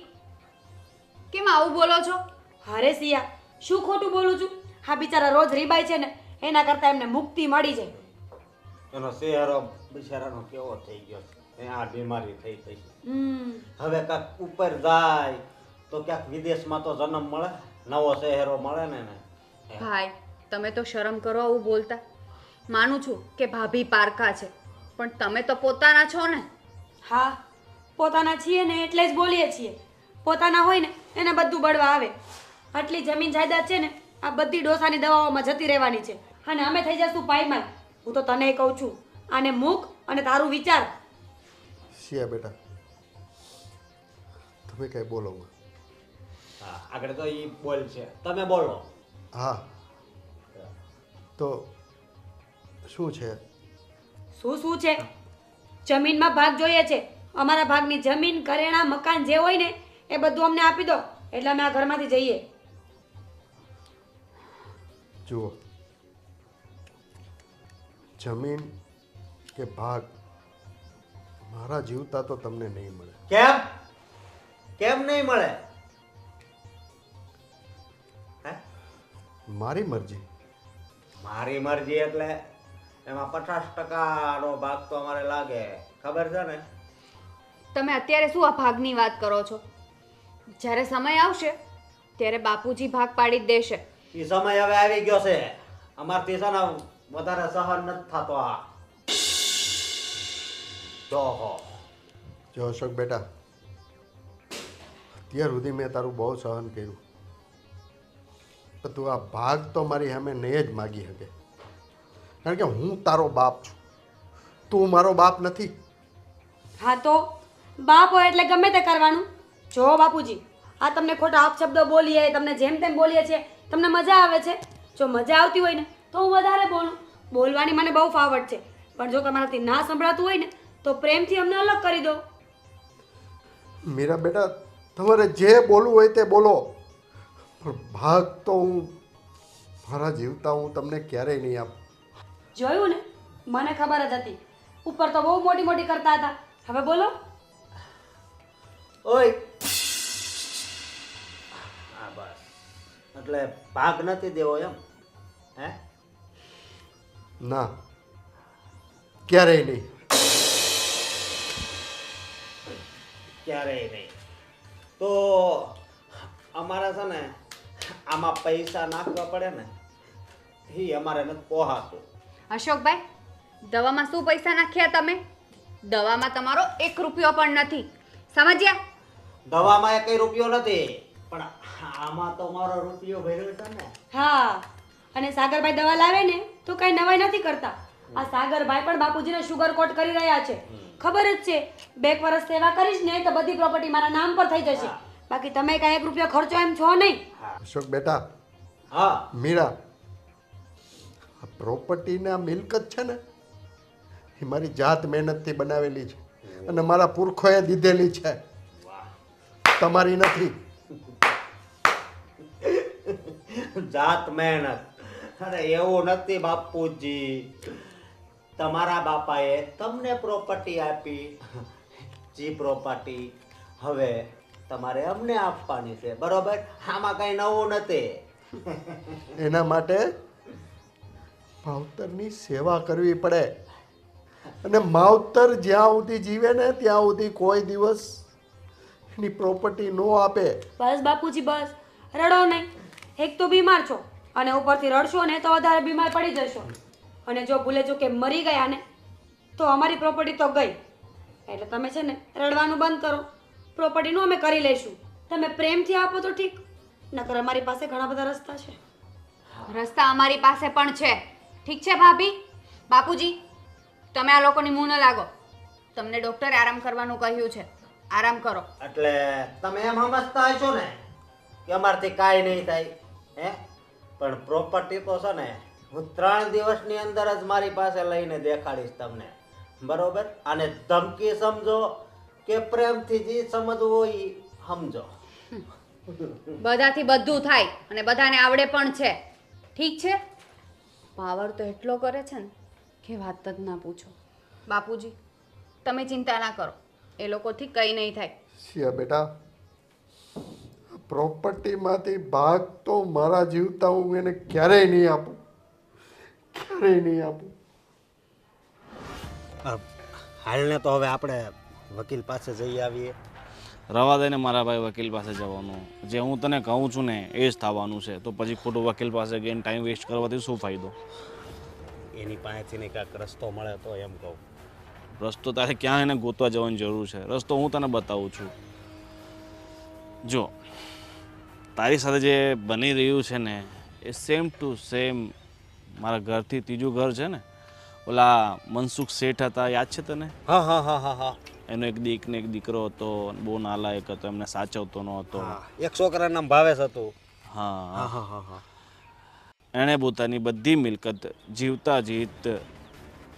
કેમ આવું બોલો છો? અરે સિયા, શું ખોટું બોલું છું? હા, બિચારા રોજ રીબાય છે ને એના કરતાં એમને મુક્તિ મળી જાય. એનો ચહેરો બિચારાનો કેવો થઈ ગયો છે, આ બીમારી થઈ ગઈ. હવે કાંક ઉપર જાય તો ક્યાંક વિદેશમાં તો જન્મ મળે, નવો ચહેરો મળે ને. ભાઈ, તમે તો શરમ કરો આવું બોલતા. માનું છું કે ભાભી પારકા છે, પણ તમે તો પોતાના છો ને. હા, પોતાના છીએ ને એટલે જ બોલીએ છીએ. પોતાના હોય ને એને બધું બળવા આવે. આટલી જમીન જાયદાદ છે ને આ બધી ડોસાની દવાઓમાં જતી રહેવાની છે અને અમે થઈ જશું પાયમાલ. હું તો તને કહું છું, આને મૂક અને તારું વિચાર. શિયા બેટા, તમે કંઈ બોલો માં. હા આગળ તો એ બોલ છે, તમે બોલો. હા તો શું છે? શું છે? જમીનમાં ભાગ જોઈએ છે. અમારા ભાગની જમીન, કરેણા, મકાન જે હોય ને એ બધું અમને આપી દો એટલે અમે આ ઘરમાંથી જઈએ. જુઓ, જમીન કે ભાગ મારા જીવતા તો તમને નહીં મળે. કેમ કેમ નહીં મળે? હે મારી મરજી. મારી મરજી એટલે એમાં 50%નો ભાગ તો અમારે લાગે, ખબર છે ને? તમે અત્યારે શું આ ભાગની વાત કરો છો? જ્યારે સમય આવશે ત્યારે બાપુજી ભાગ પાડી જ દેશે. એ સમય હવે આવી ગયો છે. અમારથી છે ને વધારે સહન નથી થતો આ. જો અશોક બેટા, અત્યાર સુધી મેં તારું બહુ સહન કર્યું, પણ તું આ ભાગ તો મારી સામે નહીં જ માગી શકે, કારણ કે હું તારો બાપ છું, તું મારો બાપ નથી. હા તો બાપ હોય એટલે ગમે તે કરવાનું. જો બાપુજી, આ તમને ખોટા અપશબ્દો બોલીએ, તમને જેમ તેમ બોલીએ છે, તમને મજા આવે છે? જો મજા આવતી હોય ને તો હું વધારે બોલું. બોલવાની મને બહુ ફાવટ છે, પણ જો તમારાથી ના સંભળાતું હોય ને તો પ્રેમથી અમને અલગ કરી દો. મીરા બેટા, તમારે જે બોલવું હોય તે બોલો, પણ ભાગ તો હું મારા જીવતા હું તમને ક્યારેય નહીં આપું. જોયું ને, મને ખબર જ હતી. ઉપર તો બહુ મોટી મોટી કરતા હતા, હવે બોલો. ઓય હા બસ, એટલે ભાગ નથી દેવો એમ? હે ના, ક્યારેય નહીં. ક્યારેય નહીં. તો અમારે છે ને આમાં પૈસા નાખવા પડે ને, એ અમારે નથી પોહાતું. અશોકભાઈ, દવામાં શું પૈસા નાખ્યા તમે? દવામાં તમારો 1 રૂપિયો પણ નથી, સમજ્યા? દવામાં કઈ રૂપિયો નથી, પણ આમાં તો મારો રૂપિયો ભર્યો છે ને. હા, અને સાગરભાઈ દવા લાવે ને તો કઈ નવાઈ નથી કરતા. આ સાગરભાઈ પણ બાપુજીને શુગર કોટ કરી રહ્યા છે. ખબર જ છે, 2 વર્ષ સેવા કરીશ ને તો બધી પ્રોપર્ટી મારા નામ પર થઈ જશે. બાકી તમે કઈ 1 રૂપિયો ખર્ચો એમ છો નહીં. અશોક બેટા, હા મીરા, આ પ્રોપર્ટીના મિલકત છે ને એ મારી જાત મહેનતથી બનાવેલી છે અને મારા પુરખોએ દીધેલી છે, તમારી નથી. જાત મહેનત. અરે એવું નથી બાપુજી, તમારા બાપાએ તમને પ્રોપર્ટી આપી, જે પ્રોપર્ટી હવે તમારે અમને આપવાની છે, બરોબર? આમાં કઈ નવું નથી. એના માટે માવતરની સેવા કરવી પડે, અને માવતર જ્યાં સુધી જીવે ને ત્યાં સુધી કોઈ દિવસ એની પ્રોપર્ટી ન આપે. બસ બાપુજી બસ, રડો નહીં. એક તો બીમાર છો અને ઉપરથી રડશો ને તો વધારે બીમાર પડી જશો. અને જો ભૂલે ચૂકે મરી ગયા ને તો અમારી પ્રોપર્ટી તો ગઈ. એટલે તમે છે ને રડવાનું બંધ કરો. પ્રોપર્ટીનું અમે કરી લઈશું. તમે પ્રેમથી આપો તો ઠીક, નકર અમારી પાસે ઘણા બધા રસ્તા છે. રસ્તા અમારી પાસે પણ છે. ઠીક છે ભાભી? બાપુજી, તમે આ લોકોની મું ન લાગો. તમને ડૉક્ટરે આરામ કરવાનું કહ્યું છે, આરામ કરો. એટલે તમે એમ સમજતા હશો ને કે અમારથી કાંઈ નહીં થાય, હે? પણ પ્રોપર્ટી તો છે ને હું 3 દિવસની અંદર જ મારી પાસે લઈને દેખાડીશ તમને, બરોબર? અને ધમકી સમજો કે પ્રેમથી જે સમજવું હોય ઈ સમજો. બધાથી બધું થાય અને બધાને આવડે પણ છે. ઠીક છે? પાવર તો એટલો કરે છે ને કે વાત જ ના પૂછો. બાપુજી, તમે ચિંતા ના કરો, એ લોકોથી કંઈ નહીં થાય. શિયા બેટા, પ્રોપર્ટીમાંથી ભાગ તો મારા જીવતા હું એને ક્યારેય નહીં આપું, ક્યારેય નહીં આપું. હાલને તો હવે આપણે વકીલ પાસે જઈ આવીએ. રવા દે ને મારા ભાઈ, વકીલ પાસે જવાનું. જે હું તને કહું છું ને એ જ થવાનું છે. તો પછી ખોટું વકીલ પાસે ગઈને ટાઈમ વેસ્ટ કરવાથી શું ફાયદો? એની પાસેથી ને કાંઈક રસ્તો મળે તો એમ કહું. રસ્તો તારે ક્યાં એને ગોતવા જવાની જરૂર છે? રસ્તો હું તને બતાવું છું. જો તારી સાથે જે બની રહ્યું છે ને એ સેમ ટુ સેમ મારા ઘરથી ત્રીજું ઘર છે ને, ઓલા મનસુખ શેઠ હતા, યાદ છે તને? હા હા હા હા હા એનો એક દીક ને એક દીકરો હતો, બહુ નાલાયક હતો, એમને સાચવતો ન હતો. હા, એક છોકરાનું નામ ભાવેશ હતું. હા હા હા હા હા. એણે પોતાની બધી મિલકત જીવતા જીત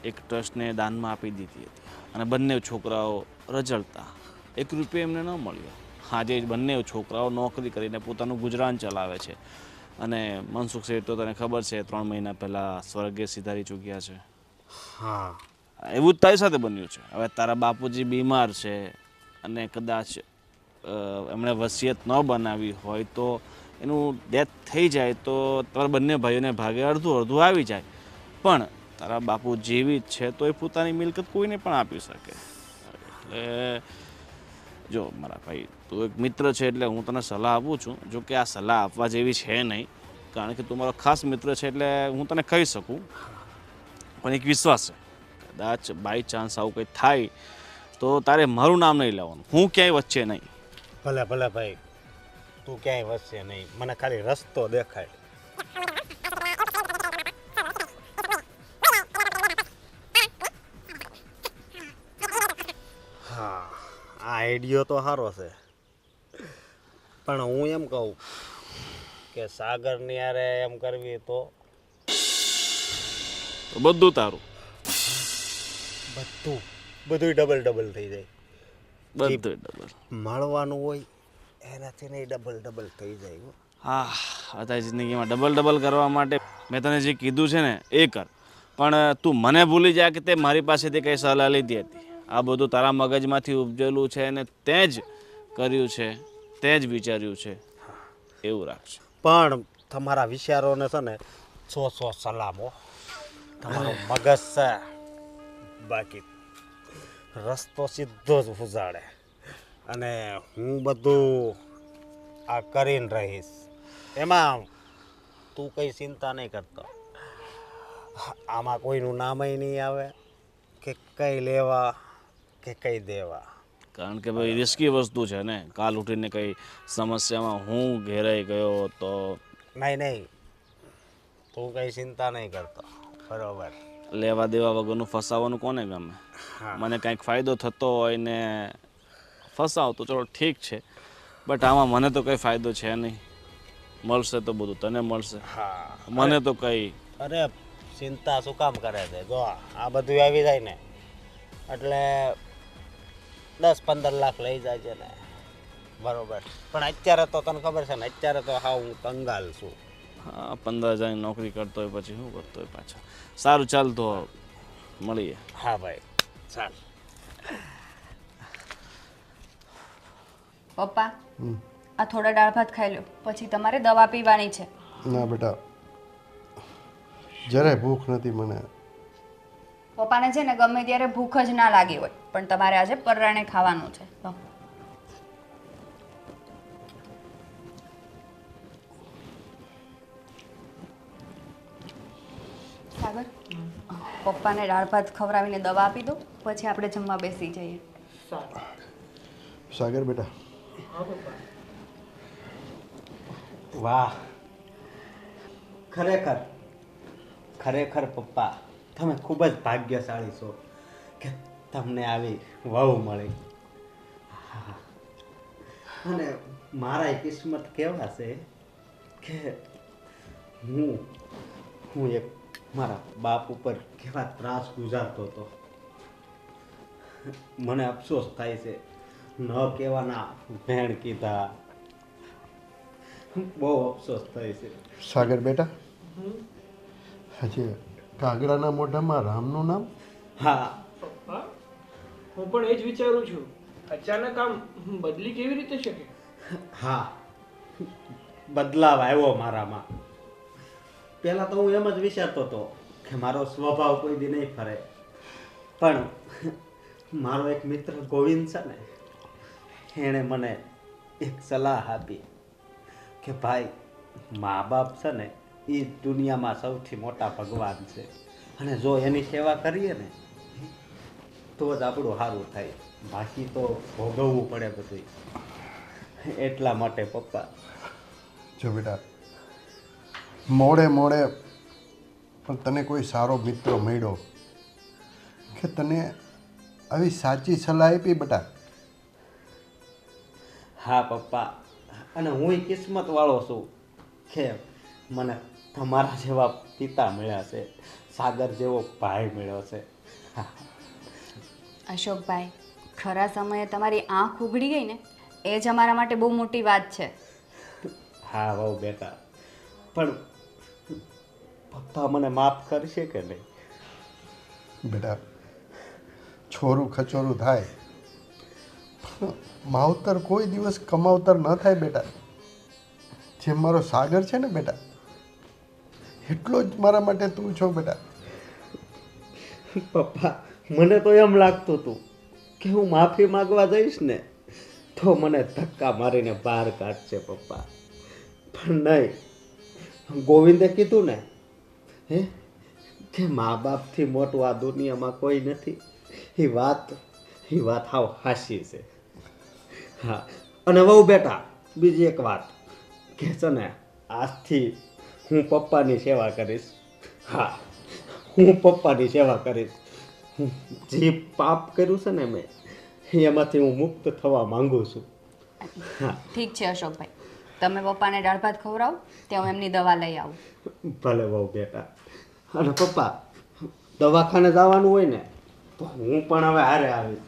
એક ટ્રસ્ટને દાનમાં આપી દીધી હતી અને બંને છોકરાઓ રજળતા, 1 રૂપિયો એમને ન મળ્યો. આજે બંને છોકરાઓ નોકરી કરીને પોતાનું ગુજરાન ચલાવે છે અને મનસુખ શેઠ તો તને ખબર છે 3 મહિના પહેલાં સ્વર્ગે સિધારી ચૂક્યા છે. હા એવું જ તારી સાથે બન્યું છે. હવે તારા બાપુજી બીમાર છે અને કદાચ એમણે વસિયત ન બનાવી હોય તો એનું ડેથ થઈ જાય તો તમારા બંને ભાઈઓને ભાગે અડધું અડધું આવી જાય. પણ તારા બાપુ જીવિત છે તો એ પોતાની મિલકત કોઈને પણ આપી શકે. એટલે જો મારા ભાઈ, તું એક મિત્ર છે એટલે હું તને સલાહ આપું છું. જો કે આ સલાહ આપવા જેવી છે નહીં, કારણ કે તું મારો ખાસ મિત્ર છે એટલે હું તને કહી શકું. પણ એક વિશ્વાસ છે, કદાચ બાય ચાન્સ આવું કંઈ થાય તો તારે મારું નામ નહીં લેવાનું, હું ક્યાંય વચ્ચે નહીં. ભલે ભલે ભાઈ, તું ક્યાંય વસશે નહીં, મને ખાલી રસ્તો દેખાય. હા, આ આઈડિયો તો સારો છે, પણ હું એમ કહું કે સાગરની યારે એમ કરવી તો તો બધું તારું, બધું ડબલ ડબલ થઈ જાય. બધું ડબલ. મળવાનું હોય એનાથી નહીં ડબલ થઈ જાય હો. હા, અત્યારે જિંદગીમાં ડબલ કરવા માટે મેં તને જે કીધું છે ને એ કર. પણ તું મને ભૂલી જા કે તે મારી પાસેથી કંઈ સલાહ લીધી હતી. આ બધું તારા મગજમાંથી ઉપજેલું છે અને તે જ કર્યું છે, તે જ વિચાર્યું છે, એવું રાખશે. પણ તમારા વિચારોને છે ને 100 સલામો. તમારું મગજ છે, બાકી રસ્તો સીધો જ ઉજાડે. અને હું બધું આ કરીને રહીશ, એમાં તું કંઈ ચિંતા નહીં કરતો. આમાં કોઈનું નામય નહીં આવે કે કંઈ લેવા કે કંઈ દેવા. કારણ કે ભાઈ રિસ્કી વસ્તુ છે ને, કાલ ઉઠીને કંઈ સમસ્યામાં હું ઘેરાઈ ગયો તો નહીં, તું કંઈ ચિંતા નહીં કરતો, બરોબર? લેવા દેવા વગરનું ફસાવાનું કોને ગમે? મને કાંઈક ફાયદો થતો હોય ને ફસાવ તો ચલો ઠીક છે, બટ આમાં મને તો કંઈ ફાયદો છે નહીં. મળશે તો બધું તને મળશે, હા, મને તો કંઈ. અરે ચિંતા શું કામ કરે છે? જો આ બધું આવી જાય ને એટલે 10-15 લાખ લઈ જાય છે ને, બરોબર? પણ અત્યારે તો તને ખબર છે ને, અત્યારે તો હા હું કંગાલ છું. હા, 15,000ની નોકરી કરતો હોય પછી શું કરતો હોય પાછા. સારું, ચાલ તો મળીએ. હા ભાઈ, ચાલ. પપ્પા, આ થોડા દાળ ભાત ખાઈ લો, પછી તમારે દવા પીવાની છે. ના બેટા, જરાય ભૂખ નથી મને. પપ્પાને છે ને ગમે ત્યારે ભૂખ જ ના લાગી હોય, પણ તમારે આજે પરાણે ખાવાનું છે. લો. સાગર, પપ્પાને દાળ ભાત ખવડાવીને દવા આપી દો, પછી આપણે જમવા બેસી જઈએ. સાગર બેટા, વાહ, ખરેખર પપ્પા તમે ખૂબ જ ભાગ્યશાળી છો કે તમને આવી વહુ મળી. અને મારા કિસ્મત કેવા છે કે હું એક મારા બાપ ઉપર કેવા ત્રાસ ગુજારતો હતો. મને અફસોસ થાય છે, ન કહેવાના ભેણ કીધા. બહુ અફસોસ થાય છે. સાગર બેટા, હજી કાગડાના મોઢામાં રામનું નામ. હા, પપ્પા, હું પણ એ જ વિચારું છું, અચાનક આમ બદલી કેવી રીતે શકે? હા, બદલાવ આવ્યો મારામાં. પહેલાં તો હું એમ જ વિચારતો હતો કે મારો સ્વભાવ કોઈ દી નહીં ફરે, પણ મારો એક મિત્ર ગોવિંદ છે ને, એણે મને એક સલાહ આપી કે ભાઈ, મા બાપ છે ને એ દુનિયામાં સૌથી મોટા ભગવાન છે, અને જો એની સેવા કરીએ ને તો જ આપણું સારું થાય, બાકી તો ભોગવવું પડે બધું. એટલા માટે પપ્પા. જો બેટા, મોડે પણ તને કોઈ સારો મિત્ર મળ્યો કે તને આવી સાચી સલાહ આપી બેટા. હા પપ્પા, અને હું કિસ્મત વાળો છું કે મને તમારા જેવા પિતા મળ્યા છે, સાગર જેવો ભાઈ મળ્યો છે. અશોકભાઈ, ખરા સમયે તમારી આંખ ઉઘડી ગઈ ને એ જ અમારા માટે બહુ મોટી વાત છે. હા વહુ બેટા, પણ પપ્પા મને માફ કરશે કે નહીં? બેટા, છોરું ખચોરું થાય પણ માવતર કોઈ દિવસ કમાવતર ન થાય બેટા. જેમ મારો સાગર છે ને બેટા, એટલો જ મારા માટે તું છો બેટા. પપ્પા, મને તો એમ લાગતું હતું કે હું માફી માંગવા જઈશ ને તો મને ધક્કા મારીને બહાર કાઢશે પપ્પા, પણ નહીં. ગોવિંદે કીધું ને હે કે મા બાપથી મોટું આ દુનિયામાં કોઈ નથી. એ વાત હાવ હાસી છે. હા, અને વહુ બેટા, બીજી એક વાત કે છે ને, આજથી હું પપ્પાની સેવા કરીશ. હા, હું પપ્પાની સેવા કરીશ. જે પાપ કર્યું છે ને મેં, એમાંથી હું મુક્ત થવા માંગુ છું. હા ઠીક છે અશોકભાઈ, તમે પપ્પાને દાળ ભાત ખવડાવો ત્યાં હું એમની દવા લઈ આવું. ભલે બહુ બેટા. અને પપ્પા, દવાખાને જવાનું હોય ને તો હું પણ હવે હારે આવીશ.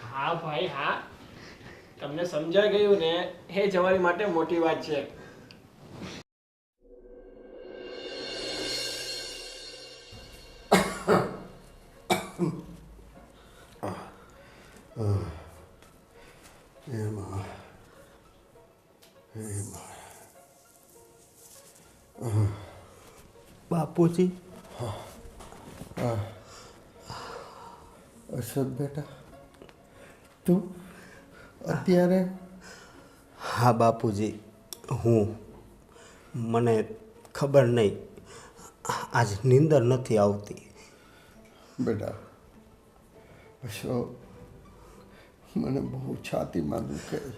હા ભાઈ હા, તમને સમજાઈ ગયું ને એ જ અમારી માટે મોટી વાત છે. બાપુજી, અશોક બેટા, તું અત્યારે? હા બાપુજી, મને ખબર નહીં, આજ નીંદર નથી આવતી. બેટા, અશોક, મને બહુ છાતીમાં દુખે છે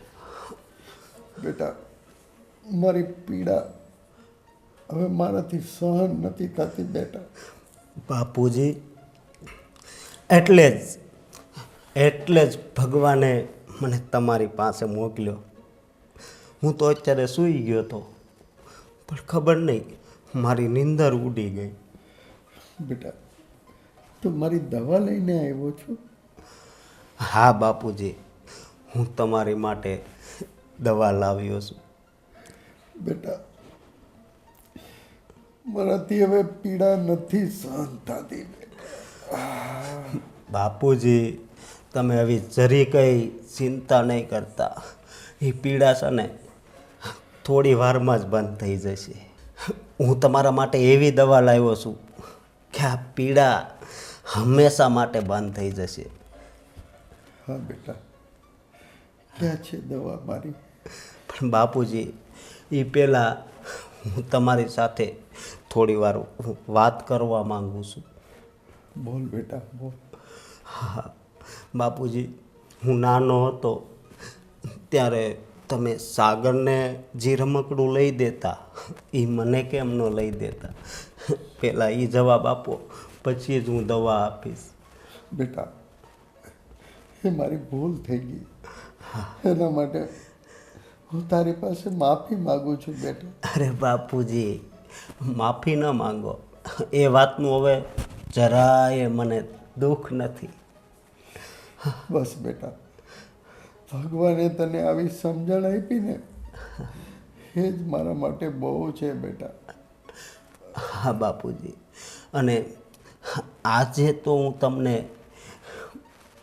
બેટા. મારી પીડા હવે મારાથી સહન નથી થતી બેટા. બાપુજી, એટલે જ ભગવાને મને તમારી પાસે મોકલ્યો. હું તો અત્યારે સૂઈ ગયો હતો, પણ ખબર નહીં મારી નીંદર ઉડી ગઈ. બેટા, તું મારી દવા લઈને આવ્યો છું? હા બાપુજી, હું તમારી માટે દવા લાવ્યો છું. બેટા, મારાથી હવે પીડા નથી સહન થતી. બાપુજી, તમે હવે જરી કંઈ ચિંતા નહીં કરતા. એ પીડા છે ને થોડી વારમાં જ બંધ થઈ જશે. હું તમારા માટે એવી દવા લાવ્યો છું કે આ પીડા હંમેશા માટે બંધ થઈ જશે. હા બેટા, ક્યાં છે દવા મારી? પણ બાપુજી, એ પહેલાં હું તમારી સાથે થોડી વાર વાત કરવા માંગુ છું. બોલ બેટા, બોલ. હા બાપુજી, હું નાનો હતો ત્યારે તમે સાગરને જે રમકડું લઈ દેતા એ મને કેમ ન લઈ દેતા? પહેલાં એ જવાબ આપો, પછી જ હું દવા આપીશ. બેટા, એ મારી ભૂલ થઈ ગઈ. એના માટે હું તારી પાસે માફી માગું છું બેટા. અરે બાપુજી, માફી ન માંગો, એ વાતનું હવે જરાય મને દુઃખ નથી. બસ બેટા, ભગવાને તને આવી સમજણ આપી ને એ જ મારા માટે બહુ છે બેટા. હા બાપુજી, અને આજે તો હું તમને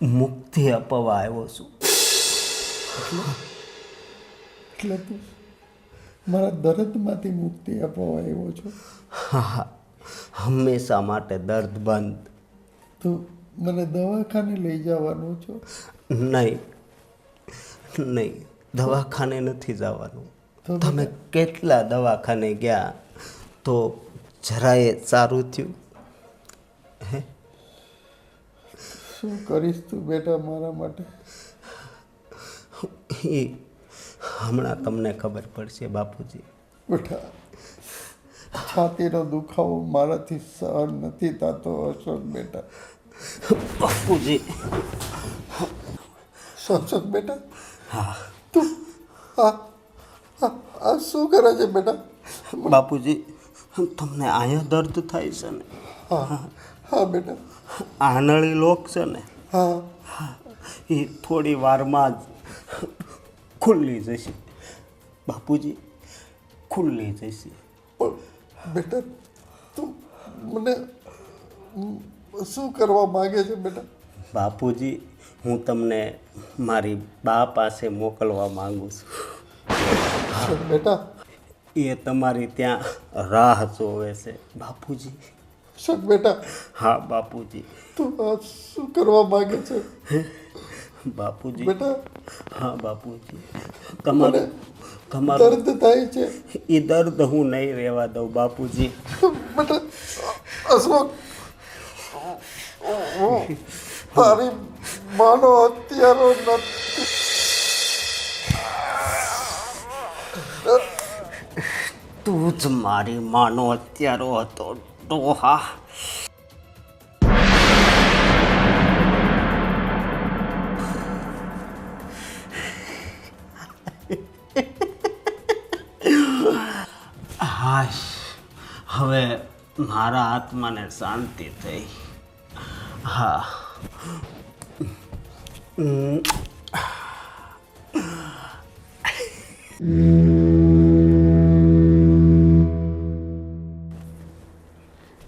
મુક્તિ અપાવવા આવ્યો છું. એટલે તું મારા દર્દમાંથી મુક્તિ અપાવવા આવ્યો છો? હા, હંમેશા માટે દર્દ બંધ. તું મને દવાખાને લઈ જવાનું છો? નહીં, દવાખાને નથી જવાનું. તો તમે કેટલા દવાખાને ગયા તો જરાય સારું થયું? હે, શું કરીશ તું બેટા મારા માટે? એ હમણાં તમને ખબર પડશે બાપુજી. બેટા, છાતીનો દુખાવો મારાથી સહન નથી થતો અશોક બેટા. બાપુજી, સત્સંગ બેટા હા તું આ આ શું કરે છે બેટા? બાપુજી તમને અહીંયા દર્દ થાય છે ને? હા હા બેટા આનળી લોક છે ને હા એ થોડી વારમાં જ ખુલ્લી જશે બાપુજી, ખુલ્લી જશે. પણ બેટા તું મને શું કરવા માંગે છે બેટા? બાપુજી હું તમને મારી બા પાસે મોકલવા માંગુ છું. બેટા એ તમારી ત્યાં રાહ જોવે છે બાપુજી. શક બેટા હા બાપુજી. તું આ શું કરવા માંગે છે બાપુજી બેટા? હા બાપુજી, મને તમારું દર્દ થાય છે એ દર્દ હું નહીં રહેવા દઉં બાપુજી. બેટા. અશોક તારી માનો હત્યારો નથી. તું જ મારી માનો હત્યારો હતો ડોહા. હાશ, હવે મારા આત્માને શાંતિ થઈ. હા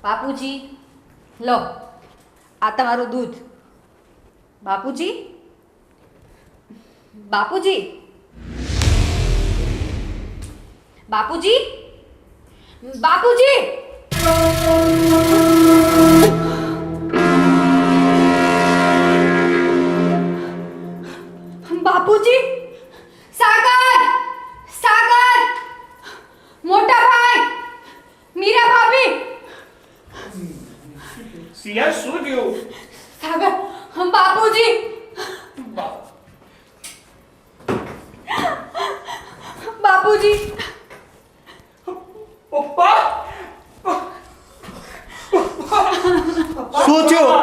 બાપુજી, લો આ તમારું દૂધ. બાપુજી, બાપુજી, બાપુજી, બાપુજી, બાપુજી, સાગર, સાગર, મોટા ભાઈ, મીરા ભાભી. સિયા શું થયું? સાગર, બાપુજી, બાપુજી, પપ્પા શું થયું?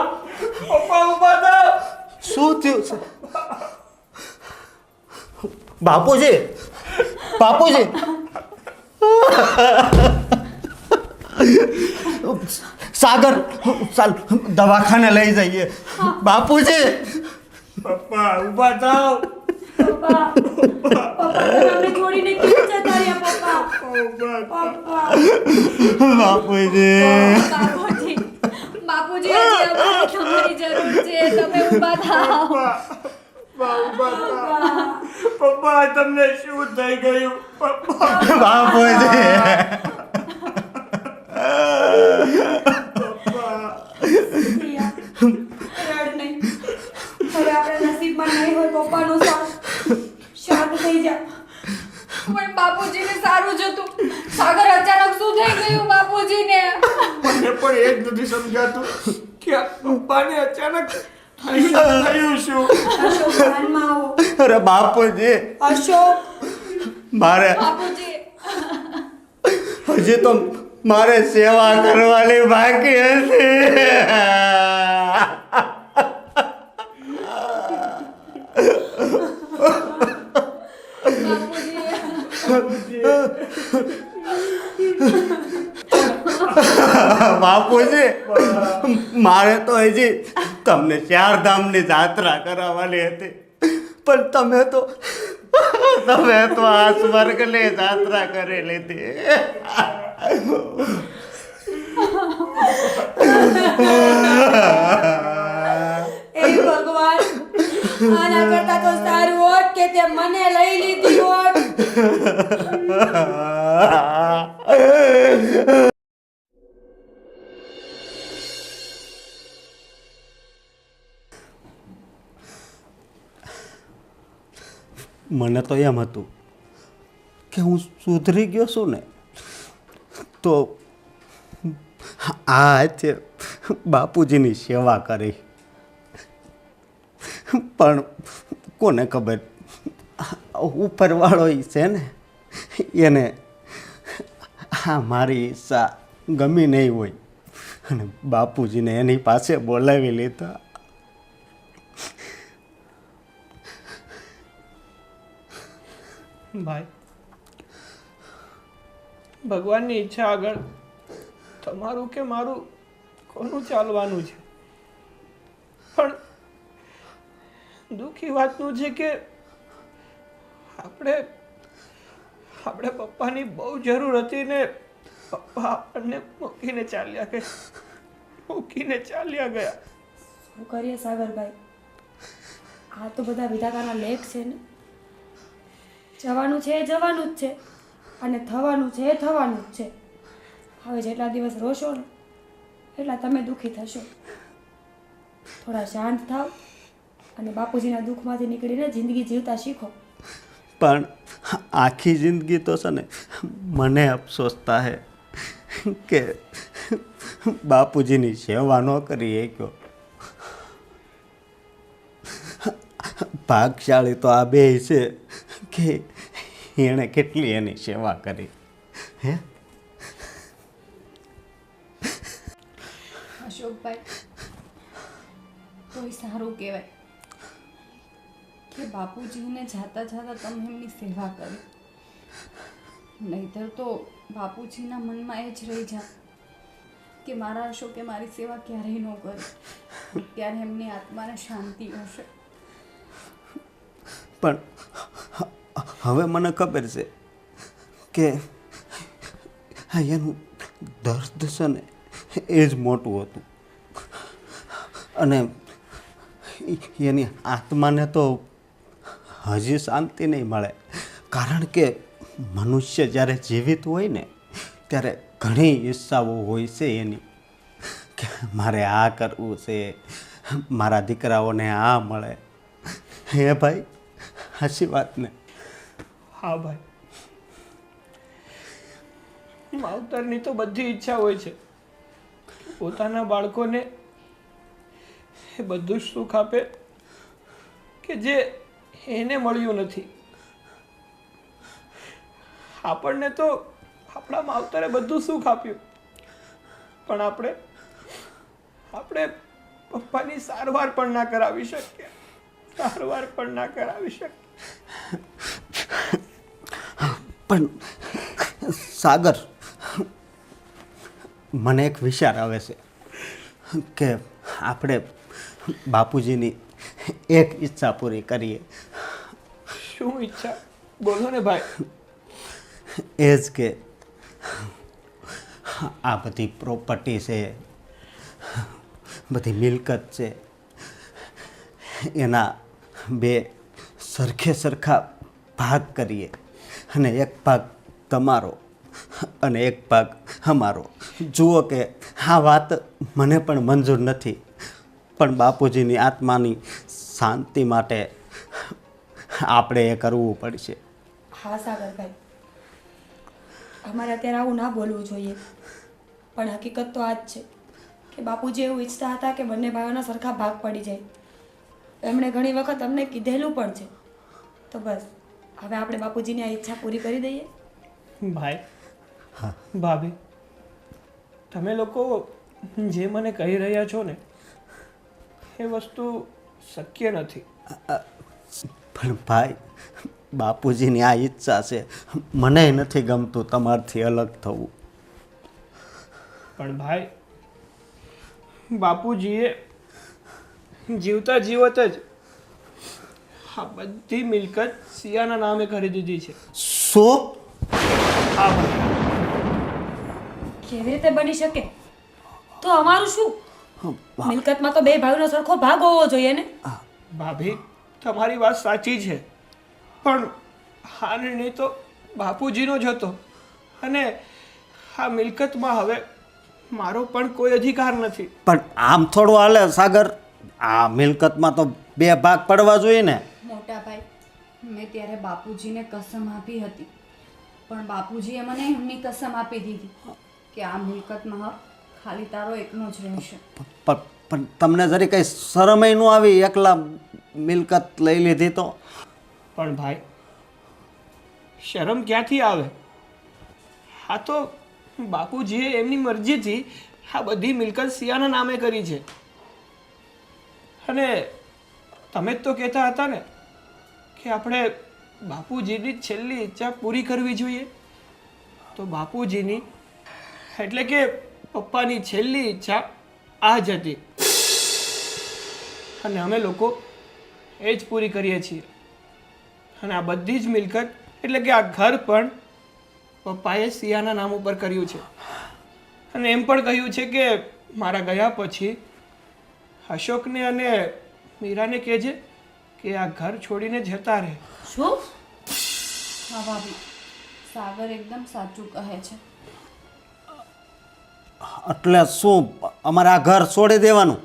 પપ્પા ઉભા થાવ. શું થયું છે? બાપુજી, બાપુજી. સાગર, ચાલ દવાખાને લઈ જઈએ. બાપુજી, પપ્પા ઉભા થાવ. પપ્પા તમને છોડીને કેમ જતા રહ્યા પપ્પા? બાપુજી. બાપુજી, બાપુજી, હજી અમારે તમારી જરૂર છે. તમે ઊભા થાઓ. પપ્પા તમને શું થઈ ગયું? પપ્પા બાપુજી. રડ નહીં. હવે આપણા નસીબમાં નહીં હોય પપ્પાનો સાથ. શાંત થઈ જા. પણ બાપુજીને સારું જ હતું. સાગર અચાનક શું થઈ ગયું બાપુજીને? મને પણ એ જ નથી સમજાતું કે આ પપ્પાને અચાનક થયું શું? અશોક ધ્યાનમાં આવો. અરે બાપુજી, અશોક મારે બાપુજી, હજી તો મારે સેવા કરવાની બાકી હતી. બાપુજી, મારે તો હજી તમને ચારધામની જાત્રા કરાવવાની હતી, પણ તમે તો આ સ્વર્ગની જાત્રા કરી લીધી. એ ભગવાન, આના કરતા તો સારું હોત કે તે મને લઈ લીધી હોત. મને તો એમ હતું કે હું સુધરી ગયો છું ને, તો આ છે બાપુજીની સેવા કરી. પણ કોને ખબર, ઉપરવાળો છે ને, એને આ મારી ઈચ્છા ગમી નહીં હોય અને બાપુજીને એની પાસે બોલાવી લીધા. ભાઈ, ભગવાનની ઈચ્છા આગળ તમારું કે મારું કોનું ચાલવાનું છે? પણ દુઃખી વાતનું છે કે આપણે પપ્પાની બહુ જરૂર હતી ને પપ્પા આપણને મૂકીને ચાલ્યા ગયા. શું કરીએ સાગરભાઈ, આ તો બધા વિધાતાના લેખ છે ને. જવાનું છે એ જવાનું જ છે, અને થવાનું છે એ થવાનું જ છે. હવે જેટલા દિવસ રોશો ને એટલા તમે દુઃખી થશો. થોડા શાંત થાવ અને બાપુજીના દુઃખમાંથી નીકળીને જિંદગી જીવતા શીખો. પણ આખી જિંદગી તો છે ને મને અફસોસ થાય કે બાપુજીની સેવા ન કરી શક્યો. ભાગશાળી તો આ બે છે કે એણે કેટલી એની સેવા કરી. હે અશોકભાઈ, તોય સારું કહેવાય કે બાપુજીને જાતા જાતા તમે એમની સેવા કરી. નહીંતર તો બાપુજીના મનમાં એ જ રહી જાય કે મારા અશોકે મારી સેવા ક્યારેય ન કરી. ત્યારે એમની આત્માને શાંતિ હશે. પણ હવે મને ખબર છે કે એનું દર્દ છે ને એ જ મોટું હતું. અને એની આત્માને તો હજી શાંતિ નહીં મળે. કારણ કે મનુષ્ય જ્યારે જીવિત હોય ને ત્યારે ઘણી ઈચ્છાઓ હોય છે એની કે મારે આ કરવું છે, મારા દીકરાઓને આ મળે. હે ભાઈ, સાચી વાત ને? હા ભાઈ, માવતરની તો બધી ઈચ્છા હોય છે પોતાના બાળકોને એ બધું જ સુખ આપે કે જે એને મળ્યું નથી. આપણને તો આપણા માવતરે બધું સુખ આપ્યું, પણ આપણે પપ્પાની સારવાર પણ ના કરાવી શકીએ. પણ સાગર, મને એક વિચાર આવે છે કે આપણે બાપુજીની એક ઈચ્છા પૂરી કરીએ. શું ઈચ્છા? બોલો ને ભાઈ. એ જ કે આ બધી પ્રોપર્ટી છે, બધી મિલકત છે, એના બે સરખા ભાગ કરીએ. અને એક ભાગ તમારો અને એક ભાગ અમારો. જુઓ કે આ વાત મને પણ મંજૂર નથી, પણ બાપુજીની આત્માની શાંતિ માટે આપણે એ કરવું પડશે. હા સાગરભાઈ, અમારે અત્યારે આવું ના બોલવું જોઈએ, પણ હકીકત તો આ જ છે કે બાપુજી એવું ઈચ્છતા હતા કે બંને ભાઈઓના સરખા ભાગ પડી જાય. એમણે ઘણી વખત અમને કીધેલું પણ છે. તો બસ હવે આપણે બાપુજીની આ ઈચ્છા પૂરી કરી દઈએ. ભાઈ, ભાભી, તમે લોકો જે મને કહી રહ્યા છો ને એ વસ્તુ શક્ય નથી. પણ ભાઈ, બાપુજીની આ ઈચ્છા છે. મને નથી ગમતું તમારથી અલગ થવું. પણ ભાઈ, બાપુજીએ જીવતા જીવત જ આ બધી મિલકત સિયાના નામે કરી દીધી છે. શું? હા ભાઈ, કેવી રીતે બની શકે? તો અમારું શું? મિલકતમાં તો બે ભાઈઓનો સરખો ભાગ હોવો જોઈએ ને. ભાભી, તમારી વાત સાચી છે, પણ આ નિર્ણય તો બાપુજીનો જ હતો અને આ મિલકતમાં હવે મારો પણ કોઈ અધિકાર નથી. પણ આમ થોડું હાલે સાગર. આ મિલકતમાં તો બે ભાગ પડવા જોઈએ ને. મોટા ભાઈ, મેં ત્યારે બાપુજીને કસમ આપી હતી, પણ બાપુજીએ મને એમની કસમ આપી દીધી કે આ મિલકતમાં હક ખાલી તારો એકનો જ રહેશે. પણ તમને જરી કંઈ શરમય ન આવી એકલા મિલકત લઈ લીધી તો? પણ ભાઈ, શરમ ક્યાંથી આવે? આ તો બાપુજીએ એમની મરજીથી આ બધી મિલકત સિયાના નામે કરી છે. અને તમે જ તો કહેતા હતા ને કે આપણે બાપુજીની છેલ્લી ઈચ્છા પૂરી કરવી જોઈએ. તો બાપુજીની એટલે કે પપ્પાની છેલ્લી ઈચ્છા આ જ હતી અને અમે લોકો એ જ પૂરી કરીએ છીએ. અને આ બધી જ મિલકત એટલે કે આ ઘર પણ પપ્પાએ સિયાના નામ ઉપર કર્યું છે. અને એમ પણ કહ્યું છે કે મારા ગયા પછી અશોકને અને મીરાને કહેજે કે આ ઘર છોડીને જતા રહે. શું? હા ભાભી, સાગર એકદમ સાચું કહે છે. એટલે શું અમારે આ ઘર છોડી દેવાનું?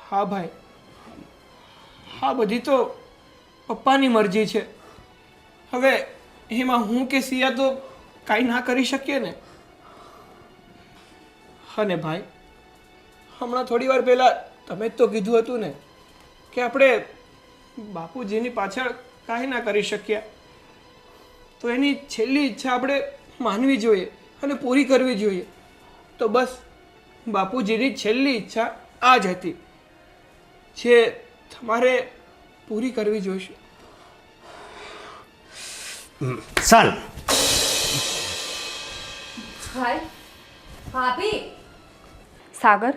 હા ભાઈ, હા બધી તો પપ્પાની મરજી છે. હવે એમાં હું કે સિયા તો કાંઈ ના કરી શકીએ ને. અને ભાઈ, હમણાં થોડી વાર પહેલાં તમે જ તો કીધું હતું ને કે આપણે બાપુજીની પાછળ કાંઈ ના કરી શક્યા. તો એની છેલ્લી ઈચ્છા આપણે માનવી જોઈએ અને પૂરી કરવી જોઈએ. તો બસ બાપુજીની છેલ્લી ઈચ્છા આ જ હતી જે તમારે પૂરી કરવી જોઈશે. ચાલ. ભાઈ, ભાભી. સાગર,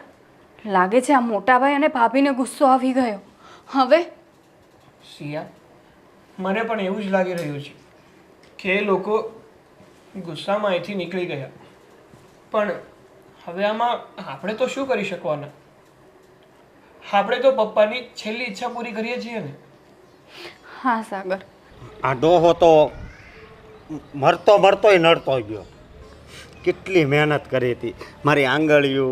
લાગે છે આ મોટા ભાઈ અને ભાભીને ગુસ્સો આવી ગયો. હવે સિયા, મને પણ એવું જ લાગી રહ્યું છે કે એ લોકો ગુસ્સામાં અહીંથી નીકળી ગયા. પણ હવે આમાં આપણે તો શું કરી શકવાના? આપણે તો પપ્પાની છેલ્લી ઈચ્છા પૂરી કરીએ છીએ ને. હા સાગર, આ ડોહો તો મરતો મરતોય નડતો ગયો. કેટલી મહેનત કરી હતી. મારી આંગળીઓ,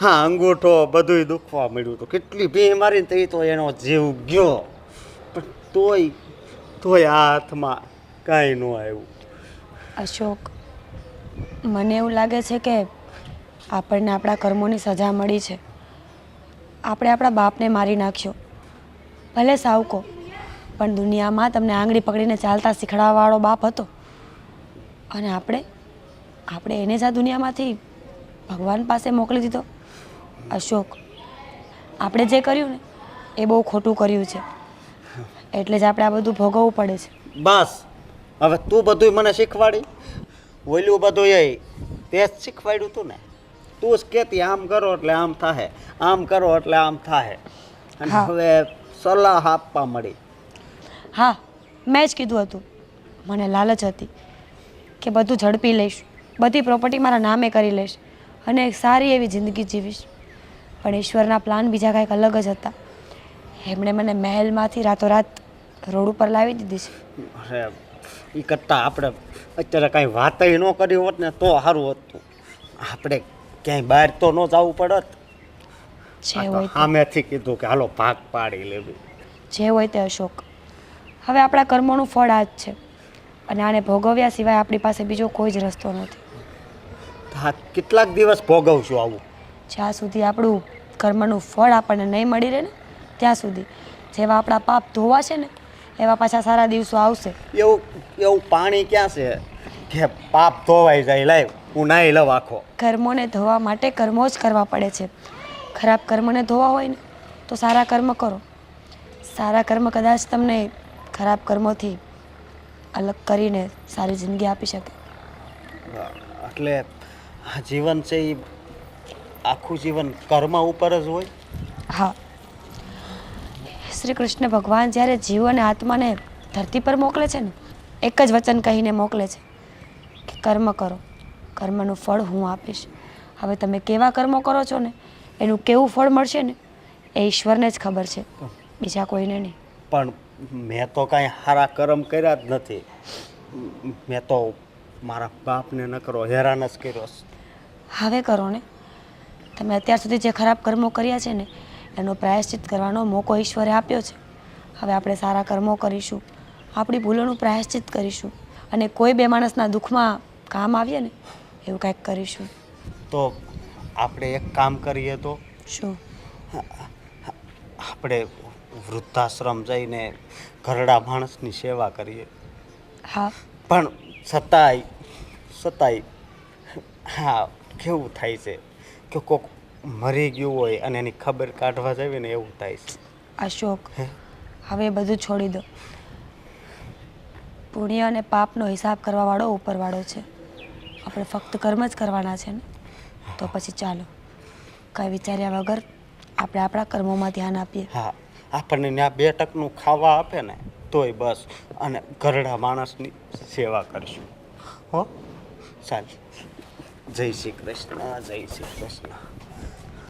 હા અંગૂઠો બધુંય દુખવા મળ્યું હતું. કેટલી ભી મારીને તો એ તો એનો જીવ ગયો. પણ તોય આ હાથમાં કાંઈ ન આવ્યું. અશોક, મને એવું લાગે છે કે આપણને આપણા કર્મોની સજા મળી છે. આપણે આપણા બાપને મારી નાખ્યો. ભલે સાવકો, પણ દુનિયામાં તમને આંગળી પકડીને ચાલતા શીખડાવવાવાળો બાપ હતો. અને આપણે એને જ આ દુનિયામાંથી ભગવાન પાસે મોકલી દીધો. અશોક, આપણે જે કર્યું ને એ બહુ ખોટું કર્યું છે. એટલે જ આપણે આ બધું ભોગવવું પડે છે. બસ હવે તું બધુંય મને શીખવાડી. ઓલું બધું એ તે જ શીખવાડ્યું હતું ને. તું જ કહેતી આમ કરો એટલે આમ થાય, આમ કરો એટલે આમ થાય. અને હા. હવે સલાહ આપવા મળી. હા, મેં જ કીધું હતું. મને લાલચ હતી કે બધું ઝડપી લઈશ, બધી પ્રોપર્ટી મારા નામે કરી લઈશ અને એક સારી એવી જિંદગી જીવીશ. પણ ઈશ્વરના પ્લાન બીજા કાંઈક અલગ જ હતા. એમણે મને મહેલમાંથી રાતોરાત રોડ ઉપર લાવી દીધી છે. અરે એ કરતાં આપણે અત્યારે કાંઈ વાતય ન કરી હોત ને તો સારું હતું. આપણે ક્યાંય બહાર તો ન જવું પડત. જે હોય તે. સામેથી કીધું કે હાલો ભાગ પાડી લેવી. જે હોય તે અશોક, હવે આપણા કર્મોનું ફળ આ જ છે અને આને ભોગવ્યા સિવાય આપણી પાસે બીજો કોઈ જ રસ્તો નથી. હા, કેટલાક દિવસ ભોગવશું આવું? જ્યાં સુધી આપણું કર્મનું ફળ આપણને નહીં મળી રહે ને ત્યાં સુધી. જેવા આપણા પાપ ધોવાશે ને એવા પાછા સારા દિવસો આવશે. એવું પાણી ક્યાં છે કે પાપ ધોવાઈ જાય? લાવ હું નાહી લઉં આખો. કર્મોને ધોવા માટે કર્મો જ કરવા પડે છે. ખરાબ કર્મને ધોવા હોય ને તો સારા કર્મ કરો. સારા કર્મ કદાચ તમને ખરાબ કર્મોથી અલગ કરીને સારી જિંદગી આપી શકે. એટલે આ જીવન છે એ આખું જીવન કર્મ ઉપર જ હોય. હા, શ્રી કૃષ્ણ ભગવાન જ્યારે જીવ અને આત્માને ધરતી પર મોકલે છે ને એક જ વચન કહીને મોકલે છે કે કર્મ કરો, કર્મનું ફળ હું આપીશ. હવે તમે કેવા કર્મો કરો છો ને એનું કેવું ફળ મળશે ને એ ઈશ્વરને જ ખબર છે, બીજા કોઈને નહીં. પણ મેં તો કાંઈ સારા કર્મ કર્યા જ નથી. મેં તો મારા બાપને ન કરો હેરાન જ કર્યો. હવે કરો ને. તમે અત્યાર સુધી જે ખરાબ કર્મો કર્યા છે ને એનો પ્રાયશ્ચિત કરવાનો મોકો ઈશ્વરે આપ્યો છે. હવે આપણે સારા કર્મો કરીશું, આપણી ભૂલોનું પ્રાયશ્ચિત કરીશું અને કોઈ બે માણસના દુઃખમાં કામ આવીએ ને એવું કાંઈક કરીશું. તો આપણે એક કામ કરીએ તો શું? આપણે વૃદ્ધાશ્રમ જઈને ઘરડા માણસની સેવા કરીએ. હા, પણ છતાંય હા કેવું થાય છે કે કોક મરી ગયું હોય અને એની ખબર કાઢવા જાવે ને એવું થાય છે. અશોક, હવે બધું છોડી દો. પુણ્ય અને પાપનો હિસાબ કરવાવાળો ઉપરવાળો છે. આપણે ફક્ત કર્મ જ કરવાના છે ને. તો પછી ચાલો કાંઈ વિચાર્યા વગર આપણે આપણા કર્મોમાં ધ્યાન આપીએ. હા, આપણને ત્યાં 2 ટકનું ખાવા આપે ને તોય બસ, અને ઘરડા માણસની સેવા કરશું. હો ચાલ, જય શ્રી કૃષ્ણ, જય શ્રી કૃષ્ણ.